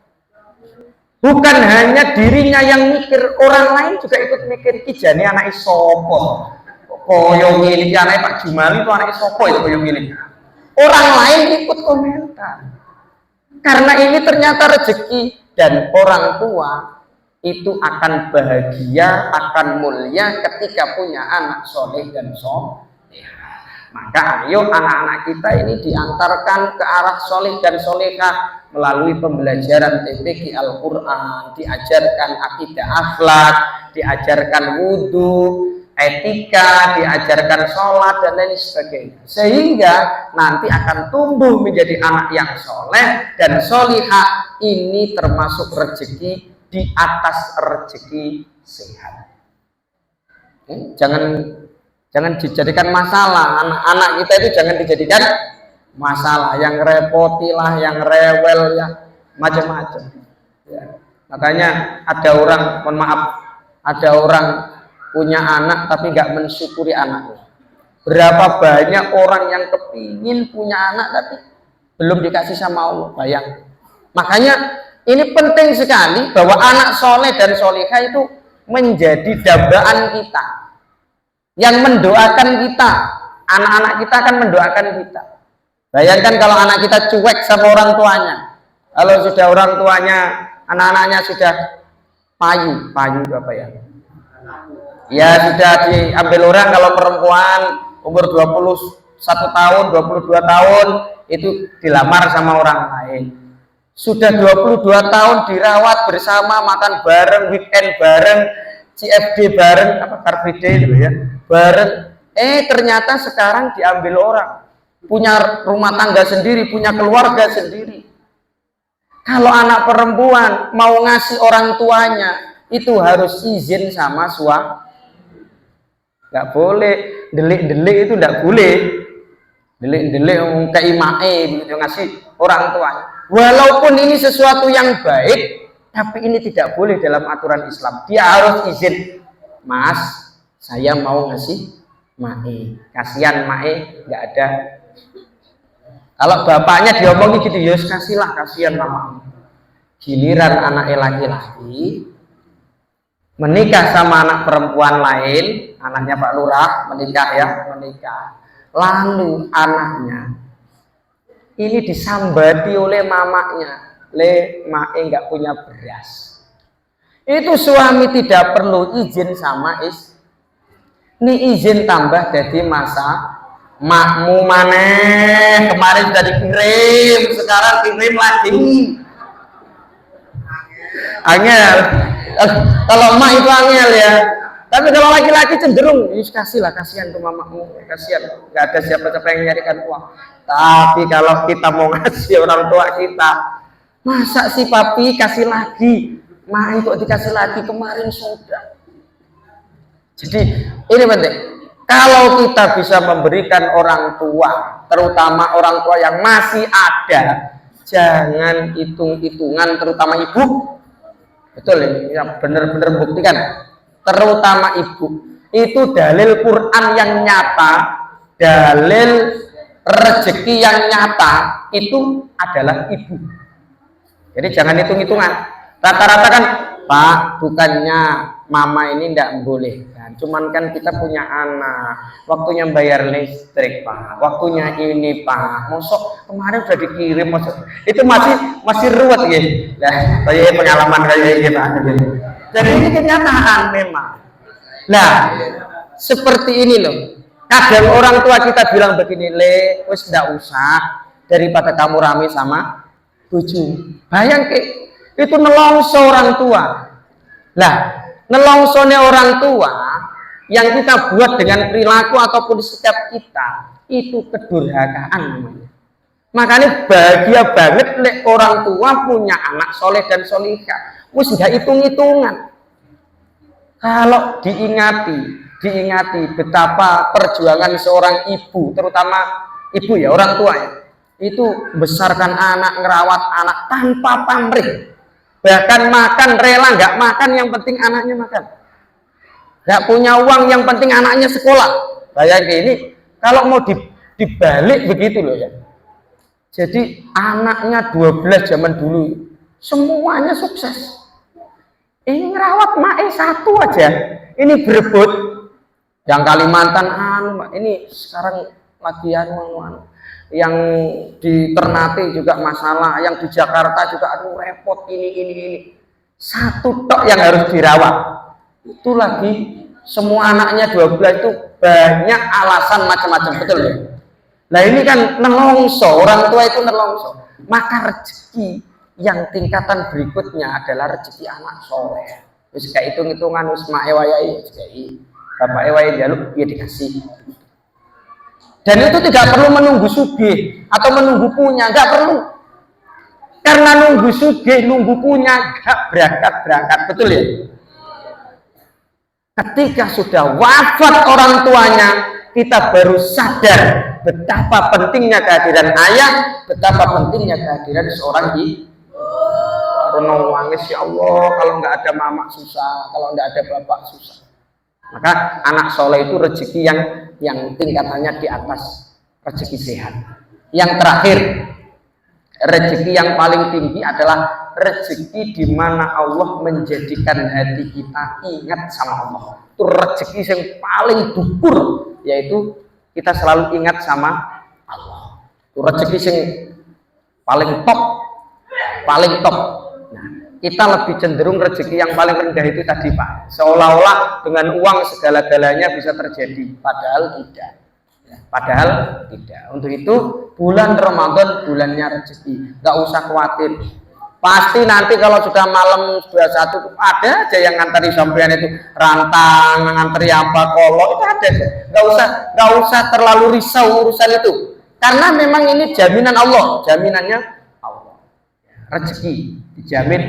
bukan hanya dirinya yang mikir, orang lain juga ikut mikir. Kijane anak isopo, koyo ngene, anak Pak Jumali itu anak isopo itu koyo ngene. Orang lain ikut komentar. Karena ini ternyata rezeki, dan orang tua itu akan bahagia, akan mulia ketika punya anak soleh dan soleh. Maka ayo anak-anak kita ini diantarkan ke arah soleh dan solehah melalui pembelajaran TPQ Al-Quran, diajarkan akidah akhlak, diajarkan wudhu, etika, diajarkan sholat dan lain sebagainya, sehingga nanti akan tumbuh menjadi anak yang soleh dan solihah. Ini termasuk rezeki di atas rezeki sehat. Jangan dijadikan masalah. Anak-anak kita itu jangan dijadikan masalah, yang repotilah, yang rewel, ya macam-macam. Ya. Makanya ada orang, mohon maaf, ada orang punya anak tapi nggak mensyukuri anaknya. Berapa banyak orang yang kepingin punya anak tapi belum dikasih sama Allah, bayang. Makanya ini penting sekali bahwa anak soleh dan solehah itu menjadi dambaan kita, yang mendoakan kita. Anak-anak kita akan mendoakan kita. Bayangkan kalau anak kita cuek sama orang tuanya. Kalau sudah orang tuanya, anak-anaknya sudah payu itu apa ya? Ya sudah diambil orang, kalau perempuan umur 21 tahun, 22 tahun itu dilamar sama orang lain. Sudah 22 tahun dirawat bersama, makan bareng, weekend bareng, CFD bareng, apa Car Free Day gitu ya, bareng. Ternyata sekarang diambil orang, punya rumah tangga sendiri, punya keluarga sendiri. Kalau anak perempuan mau ngasih orang tuanya itu harus izin sama suami. Nggak boleh delik-delik, itu nggak boleh. Delik-delik kayak mae begitu ngasih orang tuanya. Walaupun ini sesuatu yang baik, tapi ini tidak boleh dalam aturan Islam. Dia harus izin, Mas, saya mau ngasih mae. Kasihan mae nggak ada. Kalau bapaknya diomongin gitu, ya kasihlah, kasihan mama. Giliran anaknya laki-laki menikah sama anak perempuan lain, anaknya Pak Lurah menikah. Lalu anaknya ini disambati oleh mamanya, mae nggak punya beras. Itu suami tidak perlu izin sama ini izin tambah jadi masa makmu maneh. Kemarin sudah dikirim, sekarang kirim lagi. Angel. Kalau mak itu angel ya. Tapi kalau laki-laki cenderung, kasihlah, kasihan tuh mamamu, kasihan, nggak ada siapa-siapa yang nyarikan uang. Tapi kalau kita mau ngasih orang tua kita, masa sih papi kasih lagi, mak kok dikasih lagi, kemarin sudah. Jadi ini penting. Kalau kita bisa memberikan orang tua, terutama orang tua yang masih ada, jangan hitung-hitungan, terutama ibu. Betul ini, ya benar-benar buktikan. Terutama ibu. Itu dalil Quran yang nyata, dalil rezeki yang nyata, itu adalah ibu. Jadi jangan hitung-hitungan. Rata-rata kan, Pak, bukannya mama ini tidak boleh. Cuman kan kita punya anak, waktunya bayar listrik, Pak, waktunya ini, Pak. Mosok kemarin sudah dikirim, itu masih ruwet ya. Nah, kayak pengalaman kayak gitu, Pak. Jadi ini kenyataan memang. Nah, seperti ini loh. Kadang orang tua kita bilang begini, wis tidak usah, daripada kamu rame sama bojo. Bayangke itu nelongso orang tua. Lah, nelongsone orang tua yang kita buat dengan perilaku ataupun sikap kita itu kedurhakaan namanya. Makanya bahagia banget lek orang tua punya anak soleh dan solihah. Wis gak hitung-hitungan. Kalau diingati betapa perjuangan seorang ibu, terutama ibu ya, orang tua ya, itu besarkan anak, ngerawat anak tanpa pamrih. Bahkan makan rela nggak makan, yang penting anaknya makan. Nggak punya uang, yang penting anaknya sekolah. Bayangin ini kalau mau dibalik begitu loh ya. Jadi anaknya 12 zaman dulu semuanya sukses. Ini ngerawat mae satu aja. Ini berebut. Yang Kalimantan ini sekarang lagi yang di Ternate juga masalah, yang di Jakarta juga repot ini. Satu tok yang harus dirawat. Itu lagi semua anaknya 12 itu banyak alasan macam-macam, betul ya? Nah ini kan nelongso, orang tua itu nelongso. Maka rezeki yang tingkatan berikutnya adalah rezeki anak soleh. Terus kayak hitung-hitungan usma ewayai, bapak ewayai jaluk dia dikasih. Dan itu tidak perlu menunggu sugih atau menunggu punya, nggak perlu. Karena nunggu sugih, nunggu punya, nggak berangkat, betul ya? Ketika sudah wafat orang tuanya, kita baru sadar betapa pentingnya kehadiran ayah, betapa pentingnya kehadiran seorang ibu. Baru nangis, ya Allah, kalau nggak ada mama susah, kalau nggak ada bapak susah. Maka anak soleh itu rezeki yang tingkatannya di atas rezeki sehat. Yang terakhir, rezeki yang paling tinggi adalah rezeki di mana Allah menjadikan hati kita ingat sama Allah. Itu rezeki yang paling dukur, yaitu kita selalu ingat sama Allah. Itu rezeki yang paling top. Nah, kita lebih cenderung rezeki yang paling rendah itu tadi Pak. Seolah-olah dengan uang segala-galanya bisa terjadi, padahal tidak. Untuk itu bulan Ramadan bulannya rezeki. Nggak usah khawatir. Pasti nanti kalau sudah malam 21 ada aja yang ngantari sampean itu rantang, ngantari apa kolok itu ada aja. Nggak usah terlalu risau urusan itu. Karena memang ini jaminan Allah, jaminannya Allah. Rezeki dijamin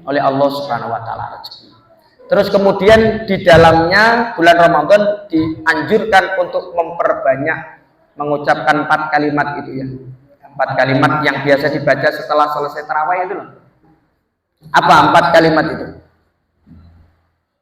oleh Allah Subhanahu wa taala rezeki. Terus kemudian di dalamnya bulan Ramadan dianjurkan untuk memperbanyak mengucapkan 4 kalimat itu ya. 4 kalimat yang biasa dibaca setelah selesai tarawih itu loh. Apa 4 kalimat itu?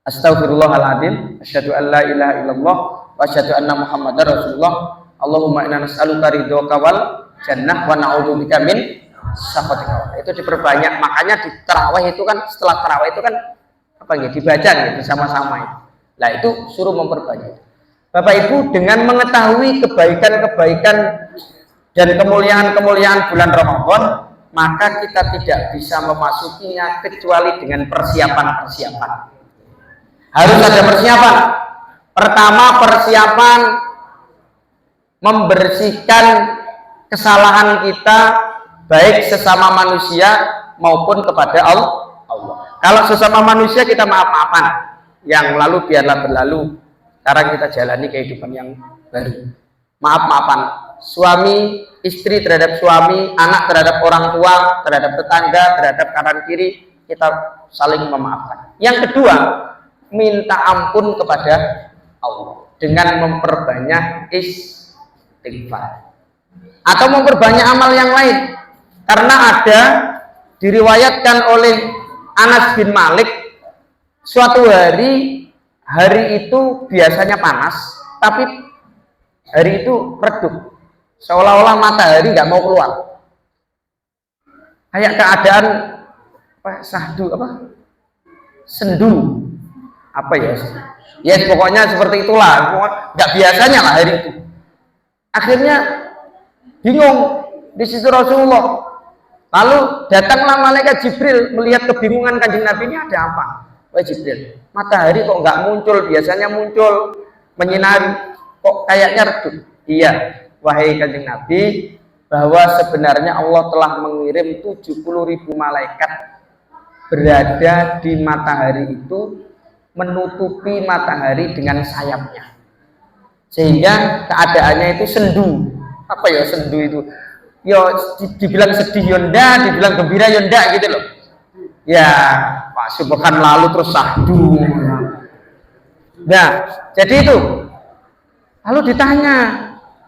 Astaghfirullahaladzim, asyhadu an la ilaha illallah, wa asyhadu anna Muhammadar Rasulullah. Allahumma inna nas'aluka ridhoka wal jannah wa na'udzubika min sakhatika. Itu diperbanyak. Makanya di tarawih itu kan, setelah tarawih itu kan apa ya, dibaca nih bersama-sama itu. Nah itu suruh memperbanyak. Bapak Ibu, dengan mengetahui kebaikan-kebaikan dan kemuliaan-kemuliaan bulan Ramadan, maka kita tidak bisa memasukinya kecuali dengan persiapan-persiapan. Harus ada persiapan. Pertama, persiapan membersihkan kesalahan kita baik sesama manusia maupun kepada Allah. Kalau sesama manusia kita maaf-maafan, yang lalu biarlah berlalu. Sekarang kita jalani kehidupan yang baru. Maaf-maafan, suami istri terhadap suami, anak terhadap orang tua, terhadap tetangga, terhadap kanan kiri, kita saling memaafkan. Yang kedua, minta ampun kepada Allah dengan memperbanyak istighfar atau memperbanyak amal yang lain. Karena ada diriwayatkan oleh Anas bin Malik, suatu hari itu biasanya panas, tapi hari itu redup, seolah-olah matahari nggak mau keluar, kayak keadaan sendu ya pokoknya seperti itulah, nggak biasanya lah hari itu. Akhirnya bingung di situ Rasulullah. Lalu datanglah malaikat Jibril melihat kebingungan Kanjeng Nabi, ini ada apa? Wahai Jibril, matahari kok nggak muncul, biasanya muncul menyinari, kok kayaknya redup. Iya, wahai Kanjeng Nabi, bahwa sebenarnya Allah telah mengirim 70.000 malaikat berada di matahari itu, menutupi matahari dengan sayapnya, sehingga keadaannya itu sendu. Apa ya sendu itu? Yo dibilang sedih yonda, dibilang gembira yonda gitu loh. Ya Pak Subhan lalu terus sahdu. Nah jadi itu. Lalu ditanya,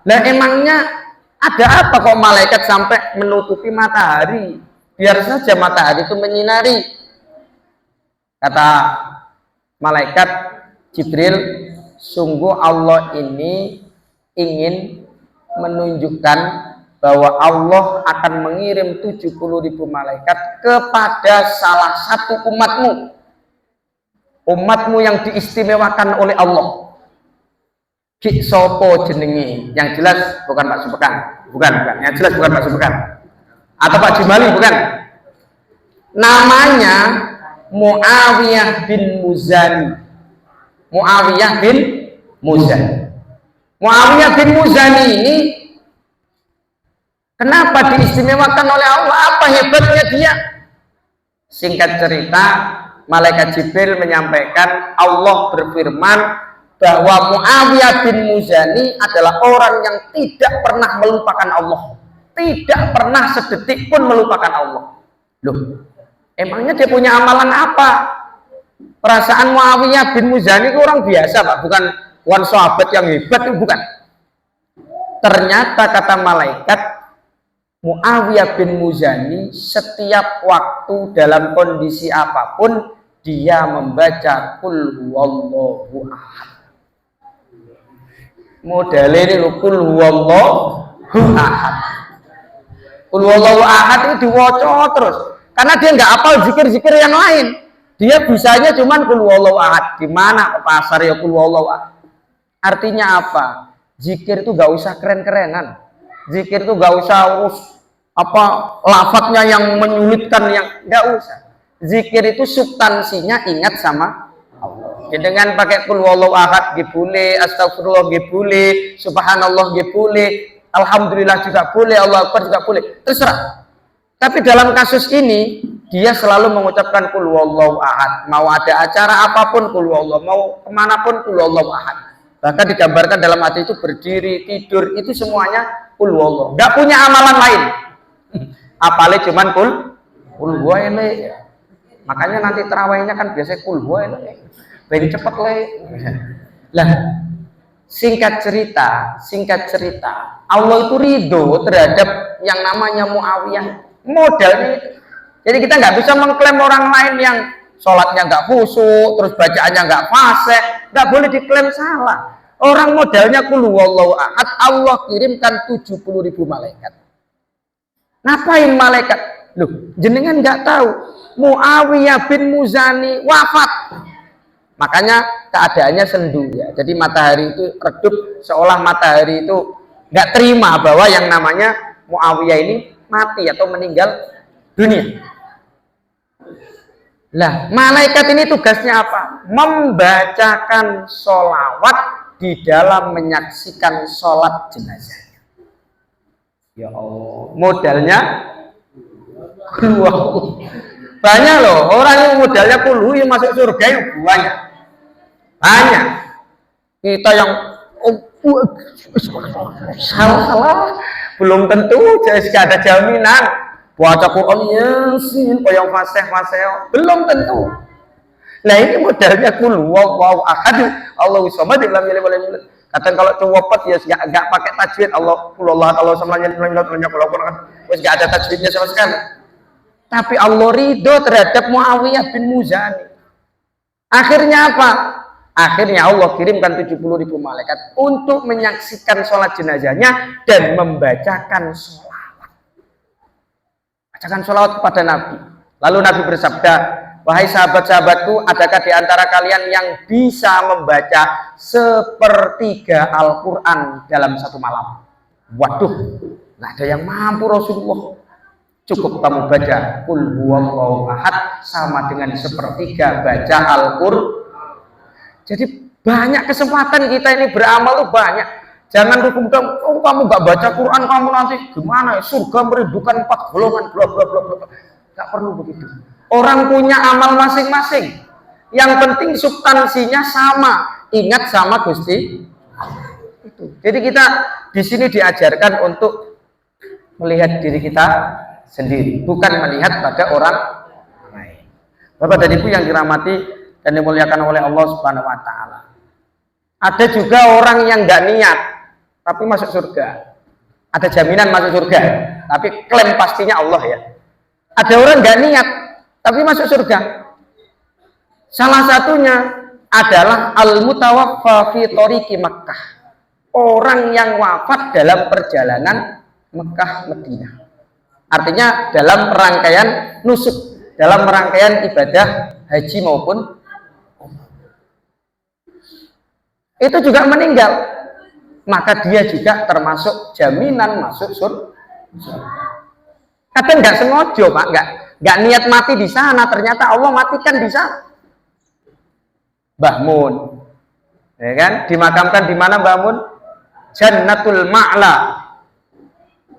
lah emangnya ada apa kok malaikat sampai menutupi matahari? Biar saja matahari itu menyinari. Kata malaikat Jibril, sungguh Allah ini ingin menunjukkan bahwa Allah akan mengirim 70.000 malaikat kepada salah satu umatmu yang diistimewakan oleh Allah. Ki sopo jenengi, yang jelas bukan Pak Subhan, bukan, yang jelas bukan Pak Subhan atau Pak Jumali, bukan. Namanya Muawiyah bin Muzani. Muawiyah bin Muzani ini kenapa diistimewakan oleh Allah? Apa hebatnya dia? Singkat cerita, malaikat Jibril menyampaikan Allah berfirman bahwa Muawiyah bin Muzani adalah orang yang tidak pernah melupakan Allah, tidak pernah sedetik pun melupakan Allah. Loh, emangnya dia punya amalan apa? Perasaan Muawiyah bin Muzani itu orang biasa Pak, bukan sahabat yang hebat, itu bukan. Ternyata kata malaikat, Muawiyah bin Muzani setiap waktu dalam kondisi apapun dia membaca Qul huwallahu ahad. Modelnya ini loh, Qul huwallahu ahad. Qul huwallahu ahad itu diwaca terus. Karena dia nggak hafal zikir-zikir yang lain. Dia bisanya cuman Qul huwallahu ahad. Di mana ke pasar ya Qul huwallahu ahad. Artinya apa? Zikir itu nggak usah keren-kerenan. Zikir itu nggak usah lafadznya yang menyulitkan, yang nggak usah. Zikir itu substansinya ingat sama Allah. Ya, dengan pakai Qul huwallahu ahad boleh, astagfirullah boleh, subhanallah boleh, alhamdulillah juga boleh, Allah akbar juga boleh, terserah. Tapi dalam kasus ini dia selalu mengucapkan Qul huwallahu ahad. Mau ada acara apapun Qul huwallahu, mau kemanapun Qul huwallahu ahad. Bahkan digambarkan dalam hati itu berdiri, tidur, itu semuanya Qul huwallahu. Nggak punya amalan lain. Apalagi cuman Qul huwallahu. Makanya nanti terawihnya kan biasanya Qul huwallahu. Beri cepet le. Lah, singkat cerita, Allah itu ridho terhadap yang namanya Muawiyah. Modalnya itu. Jadi kita nggak bisa mengklaim orang lain yang sholatnya nggak khusyuk, terus bacaannya nggak fasih, nggak boleh diklaim salah. Orang modalnya Qul huwallahu ahad, Allah kirimkan 70.000 malaikat. Ngapain malaikat? Loh, jenengan nggak tahu Muawiyah bin Muzani wafat. Makanya keadaannya sendu ya. Jadi matahari itu redup, seolah matahari itu nggak terima bahwa yang namanya Muawiyah ini mati atau meninggal dunia. Lah, malaikat ini tugasnya apa? Membacakan sholawat di dalam menyaksikan sholat jenazah. Ya Allah, modalnya banyak loh. Orang yang modalnya yang masuk surga yang banyak. Kita yang salah belum tentu, jadi gak ada jaminan. Baca Quran Yasin, yang fasih belum tentu. Nah ini modalnya Qul huwallahu ahad, Allahu samad, lam yalid walam yulad. Kadang kalau cowopet ya enggak pakai tajwid, Allah sama wis enggak ada tajwidnya sama sekali. Tapi Allah ridho terhadap Muawiyah bin Muzani. Akhirnya apa? Akhirnya Allah kirimkan 70.000 malaikat untuk menyaksikan sholat jenazahnya dan membacakan sholawat. Bacakan sholawat kepada Nabi. Lalu Nabi bersabda, wahai sahabat-sahabatku, adakah di antara kalian yang bisa membaca sepertiga Al-Quran dalam satu malam? Waduh, nggak ada yang mampu Rasulullah. Cukup kamu baca Qul huwallahu ahad sama dengan sepertiga baca Al-Quran. Jadi banyak kesempatan kita ini beramal tuh banyak. Jangan hukum kamu, oh, kamu nggak baca Quran, kamu nanti gimana? Surga merindukan 4 golongan, bla bla bla bla. Nggak perlu begitu. Orang punya amal masing-masing. Yang penting substansinya sama. Ingat sama Gusti. Itu. Jadi kita di sini diajarkan untuk melihat diri kita sendiri, bukan melihat pada orang lain. Bapak dan Ibu yang dirahmati dan dimuliakan oleh Allah Subhanahu wa taala. Ada juga orang yang nggak niat tapi masuk surga. Ada jaminan masuk surga, tapi klaim pastinya Allah ya. Ada orang nggak niat tapi masuk surga. Salah satunya adalah al-mutawaffa fi thoriqi Makkah. Orang yang wafat dalam perjalanan Mekah Madinah. Artinya dalam rangkaian nusuk, dalam rangkaian ibadah haji maupun itu juga meninggal, maka dia juga termasuk jaminan masuk surga. Kadang nggak sengaja Pak, nggak niat mati di sana, ternyata Allah matikan di sana. Mbah Mun, ya kan, dimakamkan di mana Mbah Mun? Jannatul Ma'la.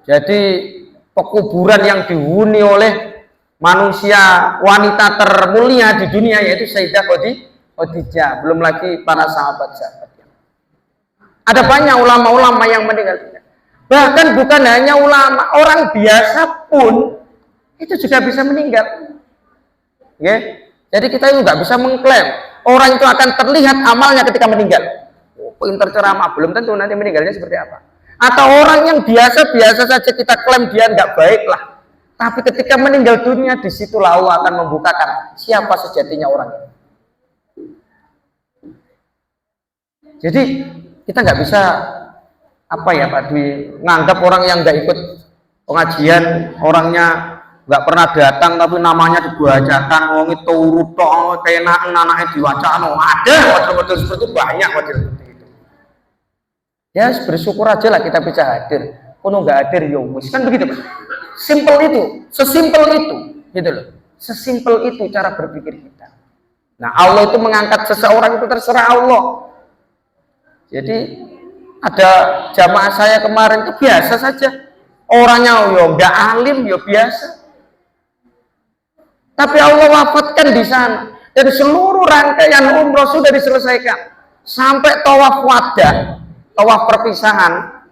Jadi pekuburan yang dihuni oleh manusia wanita termulia di dunia, yaitu Sayyidah Khadijah, belum lagi para sahabat-sahabat. Ada banyak ulama-ulama yang meninggal dunia. Bahkan bukan hanya ulama, orang biasa pun itu juga bisa meninggal. Ya? Jadi kita itu nggak bisa mengklaim orang itu akan terlihat amalnya ketika meninggal. Pinter ceramah, belum tentu nanti meninggalnya seperti apa. Atau orang yang biasa-biasa saja kita klaim dia nggak baik lah, tapi ketika meninggal dunia disitulah Allah akan membukakan siapa sejatinya orang itu. Jadi kita nggak bisa apa ya Pak Dwi, nganggap orang yang nggak ikut pengajian, orangnya nggak pernah datang tapi namanya dibacakan, wong itu urut kayak anaknya diwacakan, ada model-model seperti itu banyak model seperti itu. Ya bersyukur aja lah kita bisa hadir. Kalau nggak hadir ya wis, kan begitu Pak. Simple itu, sesimpel itu, gitu loh. Sesimpel itu cara berpikir kita. Nah Allah itu mengangkat seseorang itu terserah Allah. Jadi ada jamaah saya kemarin itu biasa saja, orangnya yo nggak alim yo biasa, tapi Allah wafatkan di sana dan seluruh rangkaian umroh sudah diselesaikan sampai tawaf wada, tawaf perpisahan,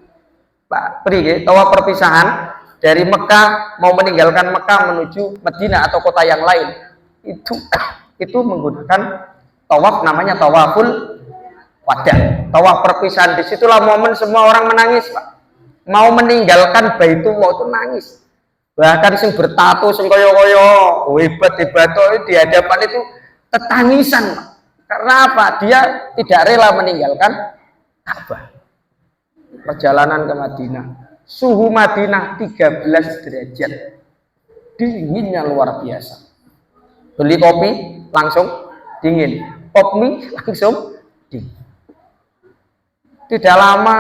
Pak Pri, tawaf perpisahan dari Mekah mau meninggalkan Mekah menuju Madinah atau kota yang lain, itu menggunakan tawaf namanya tawaful wada, tawaf perpisahan. Disitulah momen semua orang menangis Pak, mau meninggalkan Baitullah itu nangis. Bahkan sing bertato sing koyo-koyo hebat-hebat di hadapan itu tetangisan Pak. Karena apa? Dia tidak rela meninggalkan Ka'bah. Perjalanan ke Madinah, suhu Madinah 13 derajat, dinginnya luar biasa. Beli kopi langsung dingin, pop mie langsung dingin. Tidak lama,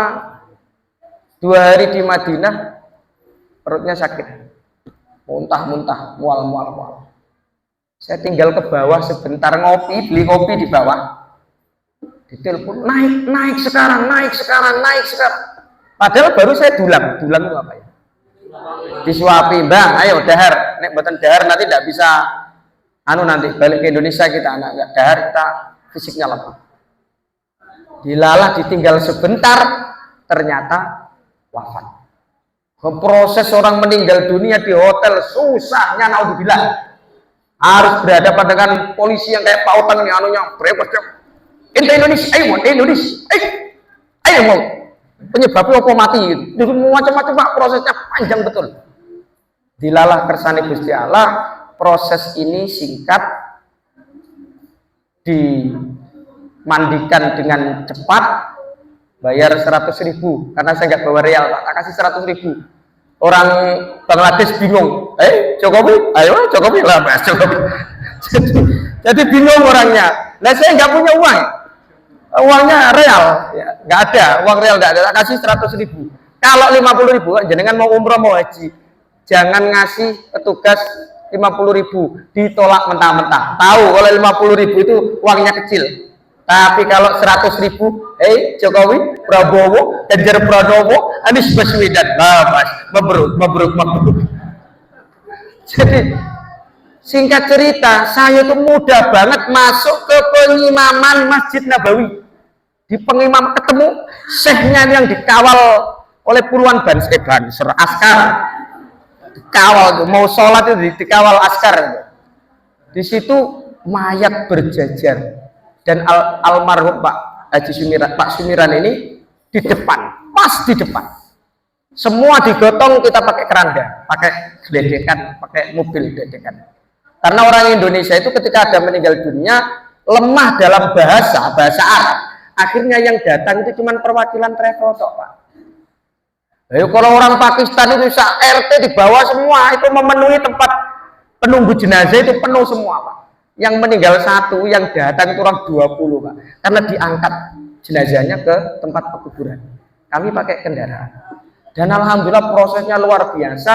2 hari di Madinah, perutnya sakit, muntah-muntah, mual. Saya tinggal ke bawah sebentar ngopi, beli kopi di bawah, ditelepon naik sekarang. Padahal baru saya dulang itu apa ya? Disuapi, Bang, ayo dahar, nek boten dahar nanti tidak bisa, nanti balik ke Indonesia kita anak dahar kita fisiknya lemah. Dilalah ditinggal sebentar, ternyata wafat. Proses orang meninggal dunia di hotel susahnya naudzubillah. Harus berhadapan dengan polisi yang kayak pautan nih brewes. Indonesia, ayo mau penyebabnya apa mati gitu. Macam-macam Pak, prosesnya panjang betul. Dilalah kersane Gusti Allah, proses ini singkat, dimandikan dengan cepat, bayar 100.000 karena saya nggak bawa real Pak, tak kasih 100.000. Orang Bangladesh bingung, Jokowi, ayo Jokowi lah Mas Jokowi. jadi bingung orangnya. Nah saya nggak punya uang, uangnya real, ya, nggak ada, uang real nggak ada, tak kasih 100.000. Kalau 50.000, jenengan mau umroh mau haji, jangan ngasih petugas 50.000, ditolak mentah-mentah. Tahu kalau 50.000 itu uangnya kecil. Tapi kalau 100.000, Jokowi, Prabowo, Ganjar Pranowo, Anies Baswedan, mas, mabruk. Jadi singkat cerita, saya itu mudah banget masuk ke pengimaman Masjid Nabawi. Di pengimam ketemu syekhnya yang dikawal oleh puluhan banser askar, dikawal mau sholat itu dikawal askar. Di situ mayat berjajar dan almarhum Pak Sumiran ini di depan, pas di depan. Semua digotong, kita pakai keranda, pakai geledekan, pakai mobil geledekan. Karena orang Indonesia itu ketika ada meninggal dunia lemah dalam bahasa Arab. Akhirnya yang datang itu cuma perwakilan travel tok, Pak. Ayo kalau orang Pakistan itu RT di bawah semua itu memenuhi tempat penunggu jenazah itu penuh semua, Pak. Yang meninggal 1, yang datang itu orang 20, Pak. Karena diangkat jenazahnya ke tempat pekuburan. Kami pakai kendaraan. Dan alhamdulillah prosesnya luar biasa.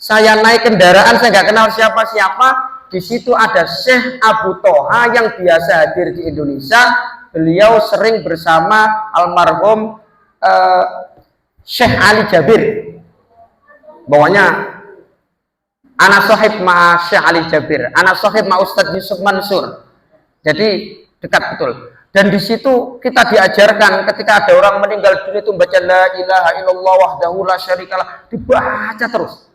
Saya naik kendaraan, saya nggak kenal siapa-siapa. Di situ ada Syekh Abu Toha yang biasa hadir di Indonesia. Beliau sering bersama almarhum Syekh Ali Jabir. Bawahnya anak sohib ma Syekh Ali Jabir, anak sohib ma Ustadz Yusuf Mansur. Jadi dekat betul. Dan di situ kita diajarkan ketika ada orang meninggal dunia itu baca la ilaha illallah wahdahu la syarikalah, dibaca terus.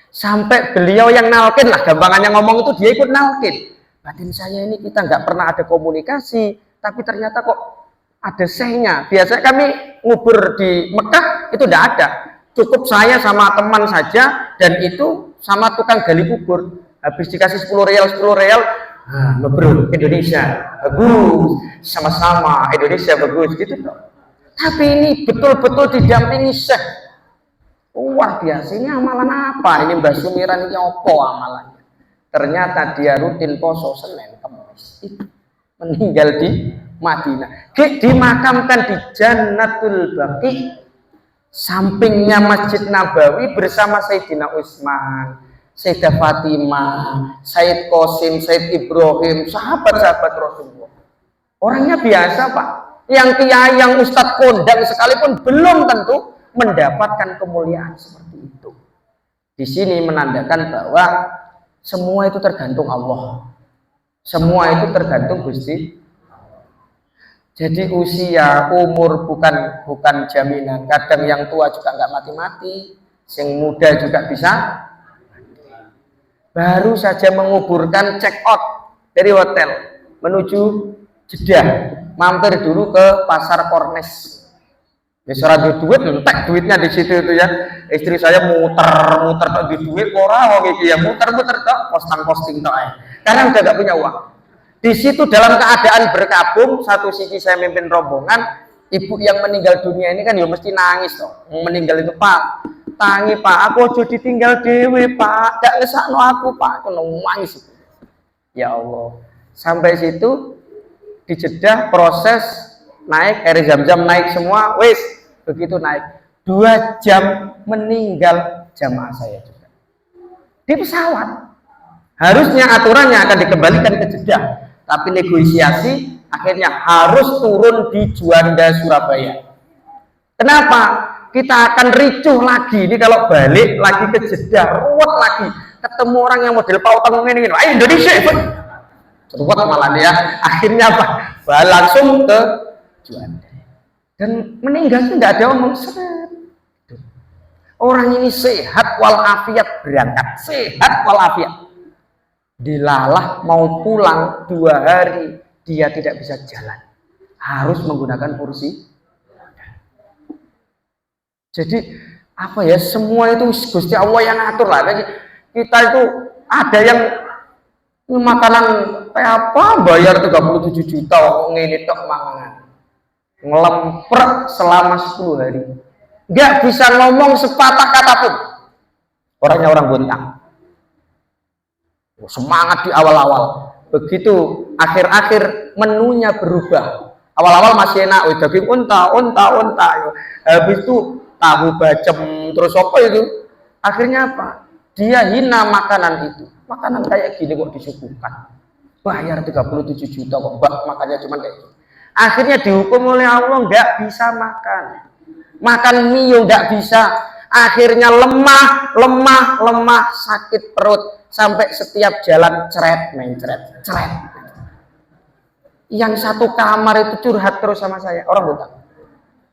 Sampai beliau yang nalkin lah, gampangannya ngomong itu dia ikut nalkin. Batin saya ini kita nggak pernah ada komunikasi, tapi ternyata kok ada sehnya. Biasanya kami ngubur di Mekah itu tidak ada. Cukup saya sama teman saja, dan itu sama tukang gali kubur. Habis dikasih 10 real, mabrur Indonesia bagus, sama-sama Indonesia bagus gitu dong. Tapi ini betul-betul didampingi Syekh. Luar biasa, ini amalan apa? Ini Mbah Sumiran ini apa amalannya? Ternyata dia rutin poso Senin Kamis. Itu meninggal di Madinah. Dimakamkan di Jannatul Baqi, sampingnya Masjid Nabawi bersama Sayyidina Utsman, Sayyidah Fatimah, Sayyid Qasim, Sayyid Ibrahim, sahabat-sahabat Rasulullah. Orangnya biasa, Pak. Yang kiai, yang ustadz kondang sekalipun belum tentu mendapatkan kemuliaan seperti itu. Di sini menandakan bahwa semua itu tergantung Allah. Semua itu tergantung Gusti. Jadi usia, umur bukan jaminan. Kadang yang tua juga nggak mati-mati, yang muda juga bisa. Baru saja menguburkan check out dari hotel menuju Jeddah, mampir dulu ke pasar Kornes. Ya surat duit, entek duitnya di situ itu ya. Istri saya muter di duit orang gitu ya, muter tok, posting tok aja. Karena udah gak punya uang. Di situ dalam keadaan berkabung, satu sisi saya mimpin rombongan, ibu yang meninggal dunia ini kan ya mesti nangis toh. Meninggal itu, Pak, tangi Pak, aku aja ditinggal dewe Pak, gak ngesakno aku Pak, aku nangis. Ya Allah. Sampai situ di Jeddah proses naik air Zam-Zam, naik semua, wis begitu naik 2 jam meninggal jamaah saya juga di pesawat. Harusnya aturannya akan dikembalikan ke Jeddah, tapi negosiasi akhirnya harus turun di Juanda Surabaya. Kenapa? Kita akan ricuh lagi ini kalau balik lagi ke Jeddah, ruwet lagi ketemu orang yang model pautang ini, ayo Indonesia ruwet malah ya. Akhirnya apa? Langsung ke Juanda. Dan meninggalnya nggak ada omong seret. Orang ini sehat walafiat berangkat, sehat walafiat. Dilalah mau pulang 2 hari dia tidak bisa jalan, harus menggunakan kursi. Jadi apa ya, semua itu Gusti Allah yang ngatur lah. Kita itu ada yang makanan kayak apa bayar 37 juta kok ngene tok mangan. Ngelemper selama 10 hari. Nggak bisa ngomong sepatah kata pun. Orangnya orang Bontang. Semangat di awal-awal. Begitu akhir-akhir menunya berubah. Awal-awal masih enak, daging unta. Habis itu tahu bacem, terus apa itu? Akhirnya apa? Dia hina makanan itu. Makanan kayak gini kok disuguhkan. bayar 37 juta kok mbak makannya cuma kayak gitu. Akhirnya dihukum oleh Allah nggak bisa makan mie nggak bisa, akhirnya lemah sakit perut sampai setiap jalan ceret. Yang satu kamar itu curhat terus sama saya, orang buta.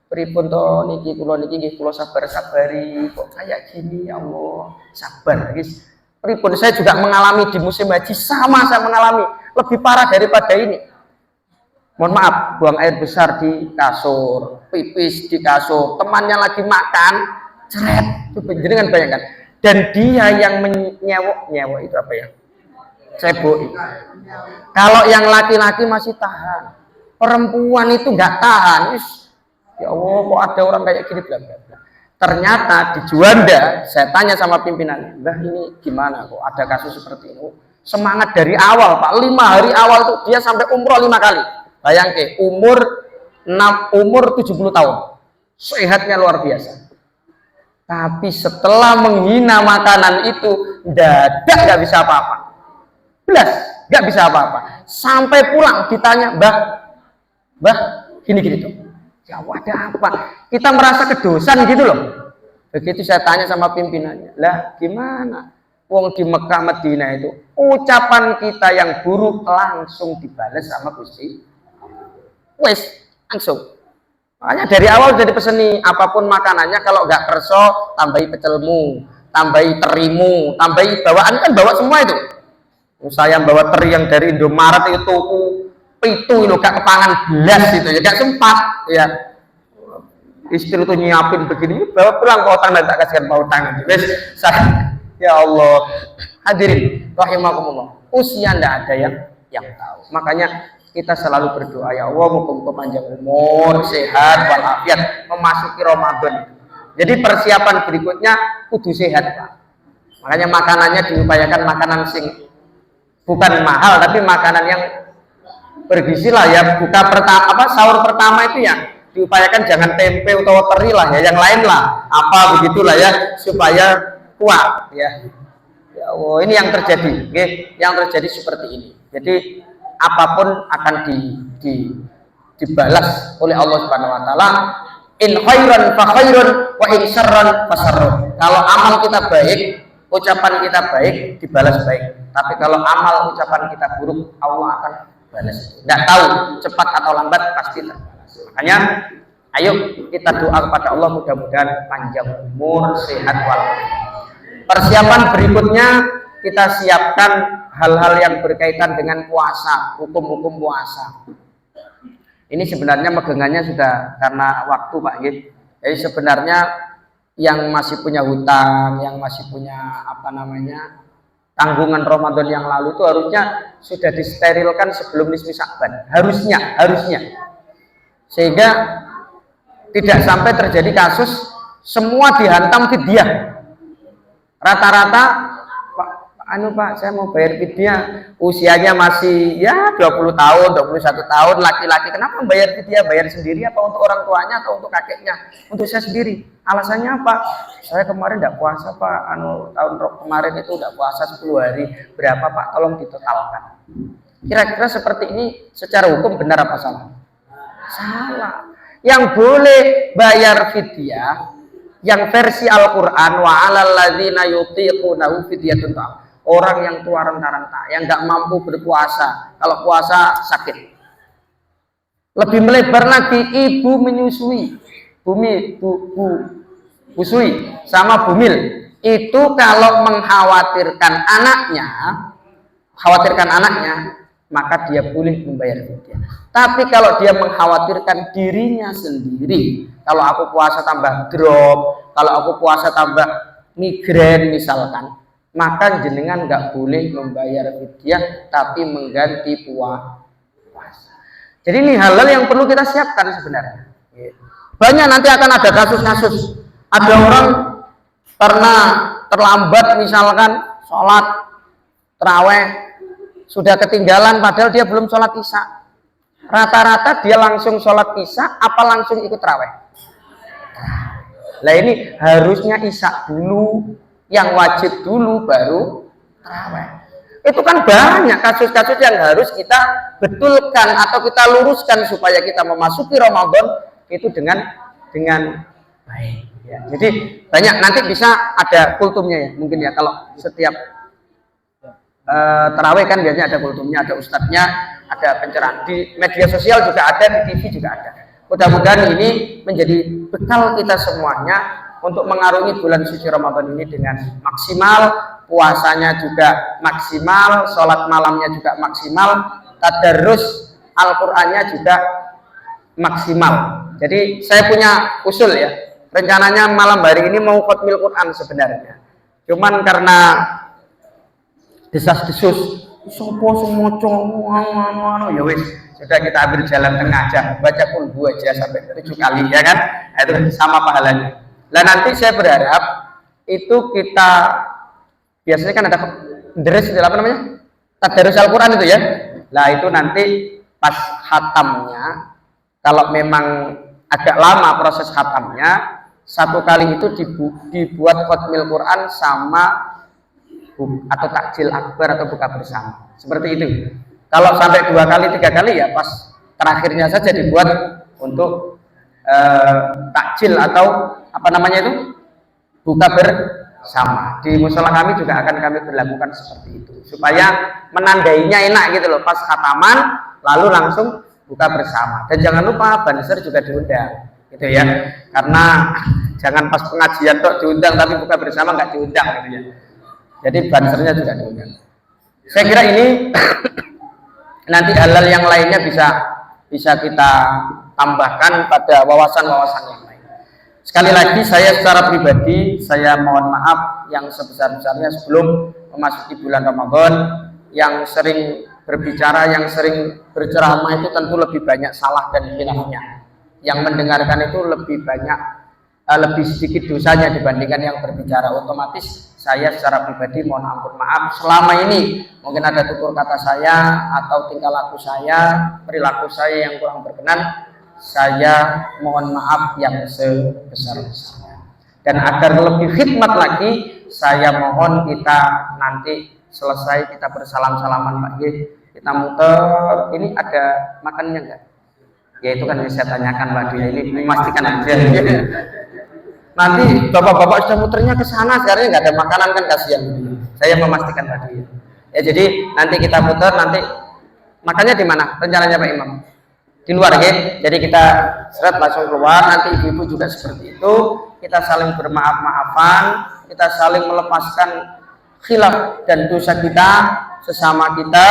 Pripun to niki kula sabari kok kayak gini ya Allah, sabar guys. Pripun saya juga mengalami di musim haji sama, saya mengalami lebih parah daripada ini. Mohon maaf, buang air besar di kasur, pipis di kasur, temannya lagi makan, ceret, itu dengan bayangkan. Dan dia yang menyewok itu apa ya? Cebok. Kalau yang laki-laki masih tahan, perempuan itu nggak tahan. Ya Allah, kok ada orang kayak gini bla bla bla. Ternyata di Juanda, saya tanya sama pimpinan, "Mbah ini gimana kok ada kasus seperti ini?" Semangat dari awal, Pak. 5 hari awal tuh dia sampai umroh 5 kali. Bayangke, umur 70 tahun. Sehatnya luar biasa. Tapi setelah menghina makanan itu, dadak nggak bisa apa-apa. Belas, nggak bisa apa-apa. Sampai pulang ditanya, Mbah, gini tuh. Ya ada apa? Kita merasa kedosan gitu loh. Begitu saya tanya sama pimpinannya, lah gimana? Wong di Mekah Madinah itu ucapan kita yang buruk langsung dibalas sama Gusti. Wes langsung. Makanya dari awal udah dipeseni apapun makanannya, kalau nggak kerso tambahi pecelmu, tambahi terimu, tambahi bawaan, kan bawa semua itu. Saya bawa teri yang dari Indomaret itu itu gak kepangan belas itu ya, gak sempat ya. Istri tuh nyiapin begini, bawa pulang pautang dan tak kasihkan pautang. Ya Allah, hadirin rahimakumullah. Usia ndak ada yang tahu. Makanya kita selalu berdoa, ya Allah, muka-muka panjang umur, sehat, walafiat, memasuki Ramadan. Jadi persiapan berikutnya kudu sehat, Pak. Makanya makanannya diupayakan makanan sing bukan mahal, tapi makanan yang bergizi lah ya. Buka pertama, sahur pertama itu ya diupayakan jangan tempe atau teri lah ya, yang lain lah, apa begitulah ya, supaya kuat ya. Ya Allah, ini yang terjadi, okay? Yang terjadi seperti ini. Jadi apapun akan dibalas oleh Allah Subhanahu wa taala. In khairan fa khairun wa in syarran fa syarrun. Kalau amal kita baik, ucapan kita baik, dibalas baik. Tapi kalau amal ucapan kita buruk, Allah akan balas. Tidak tahu cepat atau lambat pasti terbalas. Makanya ayo kita doa kepada Allah mudah-mudahan panjang umur, sehat walafiat. Persiapan berikutnya kita siapkan hal-hal yang berkaitan dengan puasa, hukum-hukum puasa. Ini sebenarnya megangannya sudah karena waktu, Pak. Jadi sebenarnya yang masih punya hutang, yang masih punya tanggungan Ramadan yang lalu itu harusnya sudah disterilkan sebelum nisfu Sya'ban. Harusnya. Sehingga tidak sampai terjadi kasus semua dihantam fidyah. Rata-rata Pak, saya mau bayar fidyah, usianya masih ya 20 tahun, 21 tahun, laki-laki. Kenapa bayar fidyah? Bayar sendiri apa untuk orang tuanya atau untuk kakeknya? Untuk saya sendiri. Alasannya apa? Saya kemarin tidak puasa, Pak. Tahun kemarin itu tidak puasa 10 hari. Berapa, Pak? Tolong ditotalkan. Kira-kira seperti ini secara hukum benar apa salah? Salah. Yang boleh bayar fidyah yang versi Al-Qur'an, wa 'alal ladzina yutiqunahu fidyatun ta'am. Orang yang tua renta-renta, yang nggak mampu berpuasa, kalau puasa sakit. Lebih melebar lagi, ibu menyusui, busui sama bumil. Itu kalau mengkhawatirkan anaknya, maka dia boleh membayar fidyah. Tapi kalau dia mengkhawatirkan dirinya sendiri, kalau aku puasa tambah drop, kalau aku puasa tambah migrain misalkan, maka jenengan nggak boleh membayar fidyah tapi mengganti puasa. Jadi ini hal-hal yang perlu kita siapkan sebenarnya. Banyak nanti akan ada kasus-kasus, ada orang karena terlambat misalkan sholat tarawih sudah ketinggalan padahal dia belum sholat isya. Rata-rata dia langsung sholat isya apa langsung ikut tarawih. Nah ini harusnya isya dulu, yang wajib dulu baru tarawih. Itu kan banyak kasus-kasus yang harus kita betulkan atau kita luruskan supaya kita memasuki Ramadan itu dengan baik. Ya. Jadi banyak nanti bisa ada kultumnya ya mungkin ya kalau setiap terawih kan biasanya ada kultumnya, ada ustadznya, ada pencerahan di media sosial juga ada, di TV juga ada. Mudah-mudahan ini menjadi bekal kita semuanya untuk mengarungi bulan suci Ramadan ini dengan maksimal, puasanya juga maksimal, sholat malamnya juga maksimal, tadarus Al-Qur'annya juga maksimal. Jadi saya punya usul ya, rencananya malam hari ini mau khatmil Quran sebenarnya. Cuman karena desas-desus sopo semoco ya wis sudah kita ambil jalan tengah aja, baca kulhu aja sampai 7 kali ya kan, itu sama pahalanya. Nah nanti saya berharap itu kita biasanya kan ada deres apa namanya tadarus Al-Quran itu ya. Nah itu nanti pas khatamnya kalau memang agak lama proses khatamnya, satu kali itu dibuat khatmil Quran sama atau takjil akbar atau buka bersama seperti itu. Kalau sampai 2 kali 3 kali ya pas terakhirnya saja dibuat untuk takjil atau apa namanya itu buka bersama. Di musola kami juga akan kami berlakukan seperti itu supaya menandainya enak gitu loh, pas khataman lalu langsung buka bersama. Dan jangan lupa banser juga diundang gitu ya, karena jangan pas pengajian tok diundang tapi buka bersama nggak diundang gitu ya. Jadi bansernya juga diundang. Saya kira ini nanti hal-hal yang lainnya bisa kita tambahkan pada wawasan-wawasan yang lain. Sekali lagi saya secara pribadi saya mohon maaf yang sebesar-besarnya sebelum memasuki bulan Ramadan. Yang sering berbicara, yang sering berceramah itu tentu lebih banyak salah dan khilafnya. Yang mendengarkan itu lebih sedikit dosanya dibandingkan yang berbicara. Otomatis saya secara pribadi mohon ampun maaf selama ini mungkin ada tutur kata saya atau tingkah laku saya, perilaku saya yang kurang berkenan, saya mohon maaf yang sebesar-besarnya. Dan agar lebih khidmat lagi, saya mohon kita nanti selesai kita bersalam-salaman Pak G, kita muter. Ini ada makannya enggak? Ya itu kan yang saya tanyakan Mbak Dia, ini memastikan aja. Nanti bapak-bapak sudah muternya ke sana, sekarang nggak ada makanan kan kasihan. Saya memastikan tadi. Ya jadi nanti kita muter, nanti makannya di mana? Rencananya Pak Imam? Di luar ya. Jadi kita seret langsung keluar. Nanti ibu-ibu juga seperti itu. Kita saling bermaaf-maafan, kita saling melepaskan khilaf dan dosa kita sesama kita,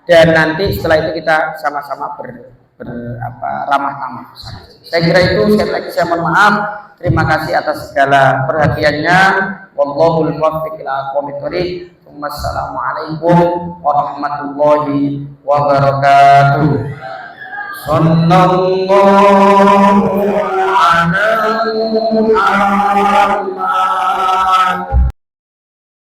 dan nanti setelah itu kita sama-sama ramah tamah. Saya kira itu. Sekali lagi saya mohon maaf. Terima kasih atas segala perhatiannya. Wallahul muwaffiq ila aqwamit thoriq. Wassalamualaikum warahmatullahi wabarakatuh. Sallallahu